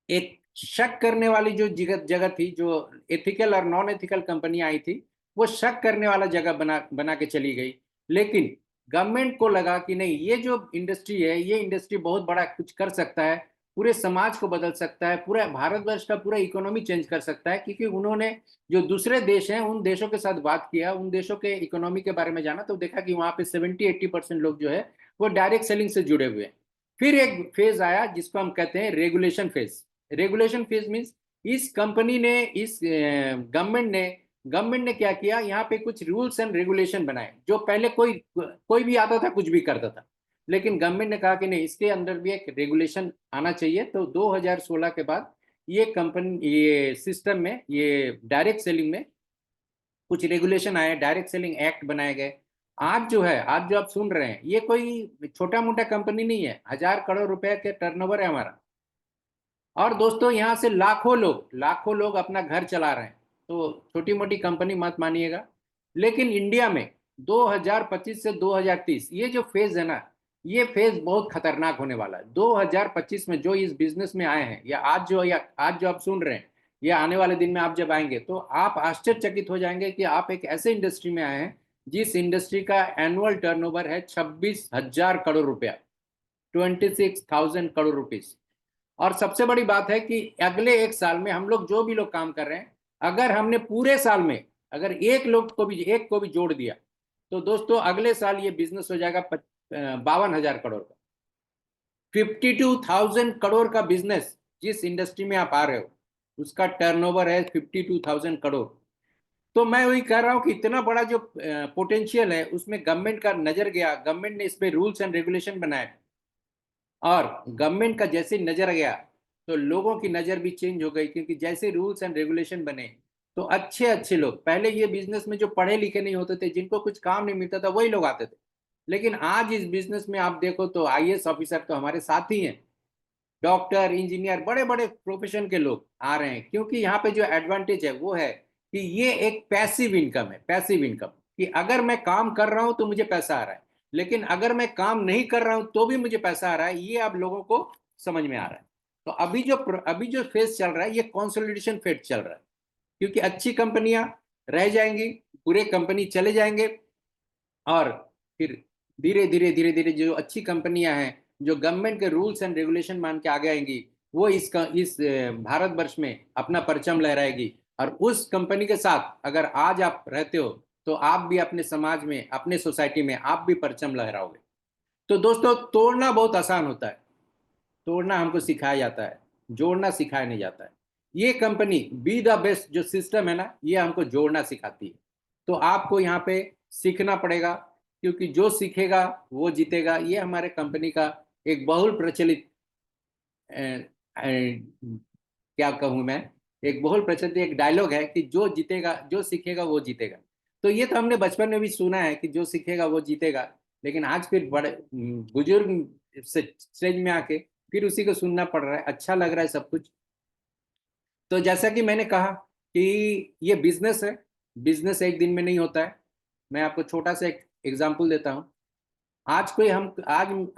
S4: एक शक करने वाली जो जगह थी, जो एथिकल और नॉन एथिकल कंपनियां आई थी, वो शक करने वाला जगह बना के चली गई। लेकिन गवर्नमेंट को लगा कि नहीं, ये जो इंडस्ट्री है, ये इंडस्ट्री बहुत बड़ा कुछ कर सकता है, पूरे समाज को बदल सकता है, पूरा भारतवर्ष का पूरा इकोनॉमी चेंज कर सकता है। क्योंकि उन्होंने जो दूसरे देश हैं उन देशों के साथ बात किया, उन देशों के इकोनॉमी के बारे में जाना, तो देखा कि वहां पे 70-80% लोग जो है वो डायरेक्ट सेलिंग से जुड़े हुए हैं। फिर एक फेज आया जिसको हम कहते हैं regulation phase. Regulation phase means इस कंपनी ने, इस गवर्नमेंट ने क्या किया, यहाँ पे कुछ रूल्स एंड रेगुलेशन बनाए। जो पहले कोई भी आता था, कुछ भी करता था, लेकिन गवर्नमेंट ने कहा कि नहीं, इसके अंदर भी एक रेगुलेशन आना चाहिए। तो 2016 के बाद ये सिस्टम में, ये डायरेक्ट सेलिंग में कुछ रेगुलेशन आए, डायरेक्ट सेलिंग एक्ट बनाए गए। आज जो आप सुन रहे हैं, ये कोई छोटा मोटा कंपनी नहीं है, 1000 करोड़ रुपए के टर्नओवर है हमारा। और दोस्तों, यहाँ से लाखों लोग अपना घर चला रहे हैं। तो छोटी मोटी कंपनी मत मानिएगा। लेकिन इंडिया में 2025 से 2030 ये जो फेज है ना, ये फेज बहुत खतरनाक होने वाला है। 2025 में जो इस बिजनेस में आए हैं, या आज जो आप सुन रहे हैं, या आने वाले दिन में आप जब आएंगे तो आप आश्चर्यचकित हो जाएंगे कि आप एक ऐसे इंडस्ट्री में आए हैं जिस इंडस्ट्री का एनुअल टर्नओवर है 26,000 करोड़ रुपया, 26,000 करोड़ रुपीज। और सबसे बड़ी बात है कि अगले 1 साल में हम लोग जो भी लोग काम कर रहे हैं, अगर हमने पूरे साल में अगर एक को भी जोड़ दिया, तो दोस्तों अगले साल ये बिजनेस हो जाएगा 52,000 करोड़ का। 52,000 करोड़ का बिजनेस जिस इंडस्ट्री में आप आ रहे हो, उसका टर्नओवर है 52,000 करोड़। तो मैं वही कह रहा हूँ कि इतना बड़ा जो पोटेंशियल है उसमें गवर्नमेंट का नजर गया, गवर्नमेंट ने इस पे रूल्स एंड रेगुलेशन बनाए, और गवर्नमेंट का जैसे नजर गया तो लोगों की नजर भी चेंज हो गई, क्योंकि जैसे रूल्स एंड रेगुलेशन बने तो अच्छे अच्छे लोग, पहले ये बिजनेस में जो पढ़े लिखे नहीं होते थे, जिनको कुछ काम नहीं मिलता था, वही लोग आते थे। लेकिन आज इस बिजनेस में आप देखो तो आईएएस ऑफिसर तो हमारे साथ ही हैं, डॉक्टर, इंजीनियर, बड़े बड़े प्रोफेशन के लोग आ रहे हैं, क्योंकि यहाँ पे जो एडवांटेज है वो है कि ये एक पैसिव इनकम है। पैसिव इनकम कि अगर मैं काम कर रहा हूं तो मुझे पैसा आ रहा है, लेकिन अगर मैं काम नहीं कर रहा हूं तो भी मुझे पैसा आ रहा है। ये अब लोगों को समझ में आ रहा है। तो अभी जो फेज चल रहा है ये कंसोलिडेशन फेज चल रहा है, क्योंकि अच्छी कंपनियां रह जाएंगी, बुरे कंपनी चले जाएंगे, और फिर धीरे धीरे धीरे धीरे जो अच्छी कंपनियां हैं जो गवर्नमेंट के रूल्स एंड रेगुलेशन मान के आगे आएंगी, वो इस भारतवर्ष में अपना परचम लहराएगी। और उस कंपनी के साथ अगर आज आप रहते हो तो आप भी अपने समाज में, अपने सोसाइटी में आप भी परचम लहराओगे। तो दोस्तों, तोड़ना बहुत आसान होता है, तोड़ना हमको सिखाया जाता है, जोड़ना सिखाया नहीं जाता है। ये कंपनी बी द बेस्ट जो सिस्टम है ना, ये हमको जोड़ना सिखाती है। तो आपको यहाँ पे सीखना पड़ेगा, क्योंकि जो सीखेगा वो जीतेगा। ये हमारे कंपनी का एक बहुल प्रचलित क्या कहूँ मैं, एक बहुल प्रचलित एक डायलॉग है कि जो जीतेगा, जो सीखेगा वो जीतेगा। तो ये तो हमने बचपन में भी सुना है कि जो सीखेगा वो जीतेगा, लेकिन आज फिर बड़े बुजुर्ग से स्टेज में आके फिर उसी को सुनना पड़ रहा है। अच्छा लग रहा है सब कुछ। तो जैसा कि मैंने कहा कि ये बिजनेस है, बिजनेस एक दिन में नहीं होता है। मैं आपको छोटा सा एक एग्जांपल देता हूँ। आज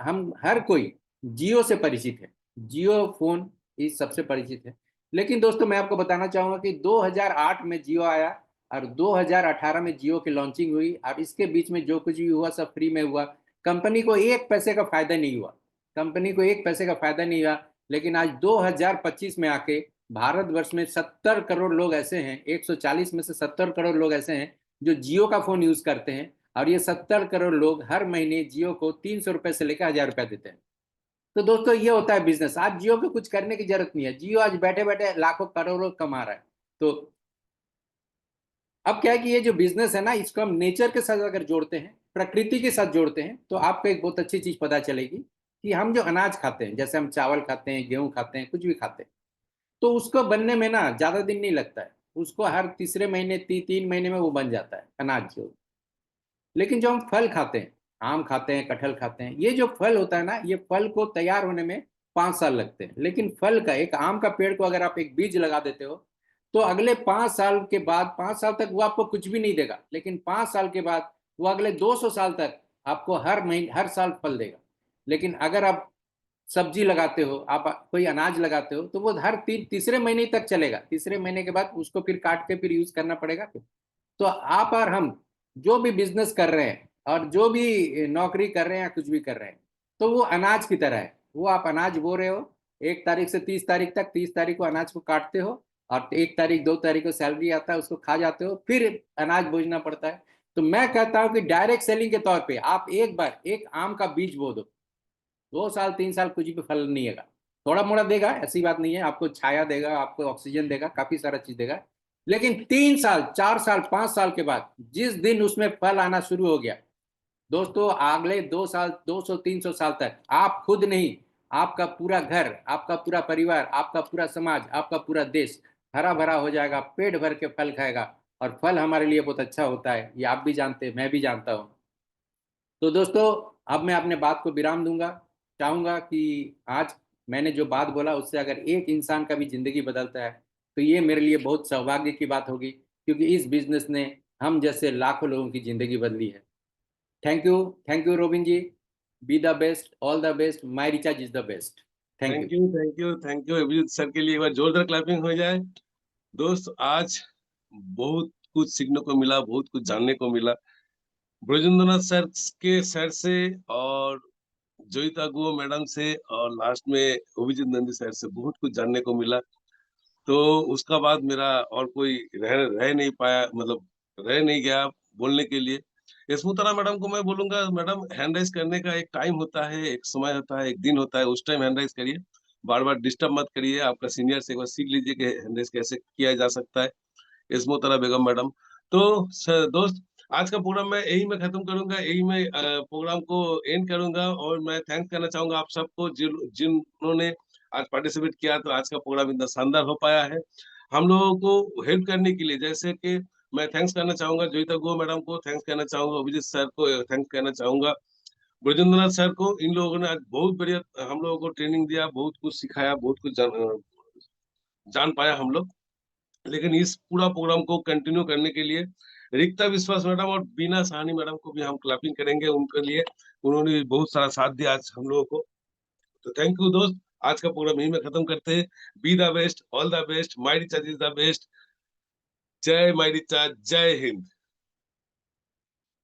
S4: हम हर कोई जियो से परिचित है, जियो फोन इस सबसे परिचित है। लेकिन दोस्तों, मैं आपको बताना चाहूंगा कि 2008 में जियो आया और 2018 में जियो की लॉन्चिंग हुई, और इसके बीच में जो कुछ भी हुआ सब फ्री में हुआ। कंपनी को एक पैसे का फायदा नहीं हुआ, कंपनी को एक पैसे का फायदा नहीं हुआ। लेकिन आज 2025 में आके भारतवर्ष में 70 करोड़ लोग ऐसे हैं, 140 में से 70 करोड़ लोग ऐसे हैं जो जियो का फोन यूज करते हैं, और ये 70 करोड़ लोग हर महीने जियो को 300 रुपए से लेकर 1,000 रुपए देते हैं। तो दोस्तों, ये होता है बिजनेस। आज जियो को कुछ करने की जरूरत नहीं है, जियो आज बैठे बैठे लाखों करोड़ों कमा रहा है। तो अब क्या है कि ये जो बिजनेस है ना, इसको हम नेचर के साथ अगर जोड़ते हैं, प्रकृति के साथ जोड़ते हैं, तो आपको एक बहुत अच्छी चीज पता चलेगी कि हम जो अनाज खाते हैं, जैसे हम चावल खाते हैं, गेहूं खाते हैं, कुछ भी खाते हैं, तो उसको बनने में ना ज्यादा दिन नहीं लगता है। उसको हर तीसरे महीने 3 महीने में वो बन जाता है अनाज जो। लेकिन जो हम फल खाते हैं, आम खाते हैं, कटहल खाते हैं, ये जो फल होता है ना, ये फल को तैयार होने में 5 साल लगते हैं। लेकिन फल का, एक आम का पेड़ को अगर आप एक बीज लगा देते हो तो अगले 5 साल के बाद, 5 साल तक वो आपको कुछ भी नहीं देगा, लेकिन 5 साल के बाद वो अगले 200 साल तक आपको हर महीने, हर साल फल देगा। लेकिन अगर आप सब्जी लगाते हो, आप कोई अनाज लगाते हो, तो वो हर तीसरे महीने तक चलेगा। तीसरे महीने के बाद उसको फिर काट के फिर यूज करना पड़ेगा। तो आप और हम जो भी बिजनेस कर रहे हैं और जो भी नौकरी कर रहे हैं या कुछ भी कर रहे हैं, तो वो अनाज की तरह है। वो आप अनाज बो रहे हो, 1 तारीख से 30 तारीख तक, 30 तारीख को अनाज को काटते हो, और 1 तारीख 2 तारीख को सैलरी आता है, उसको खा जाते हो, फिर अनाज बोझना पड़ता है। तो मैं कहता हूं कि डायरेक्ट सेलिंग के तौर पे आप एक बार एक आम का बीज बो दो, 2 साल 3 साल कुछ भी फल नहीं आएगा। थोड़ा मोड़ा देगा, ऐसी बात नहीं है, आपको छाया देगा, आपको ऑक्सीजन देगा, काफी सारा चीज देगा। लेकिन 3 साल, 4 साल, 5 साल के बाद जिस दिन उसमें फल आना शुरू हो गया, दोस्तों, अगले 2 साल, 200-300 साल तक आप खुद नहीं, आपका पूरा घर, आपका पूरा परिवार, आपका पूरा समाज, आपका पूरा देश हरा भरा हो जाएगा, पेट भर के फल खाएगा। और फल हमारे लिए बहुत अच्छा होता है, ये आप भी जानते हैं, मैं भी जानता हूँ। तो दोस्तों, अब मैं अपने बात को विराम दूंगा। चाहूंगा कि आज मैंने जो बात बोला उससे अगर एक इंसान का भी जिंदगी बदलता है तो ये मेरे लिए बहुत सौभाग्य की बात होगी, क्योंकि इस बिजनेस ने हम जैसे लाखों लोगों की जिंदगी बदली है। Thank you Robin ji. Be the best, all the best, my recharge is the best. Thank you.
S2: Thank you, thank you, thank you Abhijit sir के लिए एक बार जोरदार क्लैपिंग हो जाए। दोस्त, आज बहुत कुछ सीखने को मिला, बहुत कुछ जानने को मिला ब्रजेंद्रनाथ सर से, और जोईता गुओ मैडम से, और लास्ट में अभिजीत नंदी सर से बहुत कुछ जानने को मिला। तो उसका बाद मेरा और कोई रह नहीं पाया, मतलब रह नहीं गया बोलने के लिए। स्मृतना मैडम को मैं बोलूंगा, मैडम हैंड राइज करने का एक टाइम होता है, एक समय होता है, एक दिन होता है, उस टाइम हैंड राइज करिए। बार बार डिस्टर्ब मत करिए, आपका सीनियर से एक बार सीख लीजिए कि हैंडरेस कैसे किया जा सकता है। इस्मोतरा बेगम मैडम। तो दोस्त, आज का प्रोग्राम मैं यही में खत्म करूंगा, यही में प्रोग्राम को एंड करूंगा, और मैं थैंक करना चाहूंगा आप सबको जिन्होंने आज पार्टिसिपेट किया, तो आज का प्रोग्राम इतना शानदार हो पाया है। हम लोगों को हेल्प करने के लिए, जैसे कि मैं थैंक्स करना चाहूंगा जोईता गो मैडम को, थैंक्स करना चाहूंगा अभिजीत सर को, थैंक्स करना चाहूंगा ब्रजेंद्रनाथ सर को। इन लोगों ने आज बहुत बढ़िया हम लोगों को ट्रेनिंग दिया, बहुत कुछ सिखाया, बहुत कुछ जान पाया हम लोग। लेकिन इस पूरा प्रोग्राम को कंटिन्यू करने के लिए रिक्ता विश्वास मैडम और बीना साहनी मैडम को भी हम क्लैपिंग करेंगे उनके लिए। उन्होंने भी बहुत सारा साथ दिया आज हम लोगों को। तो थैंक यू दोस्त, आज का प्रोग्राम यही में खत्म करते हैं। B the best, all the best, my recharge is the best. जय माय रिचार्ज, जय हिंद।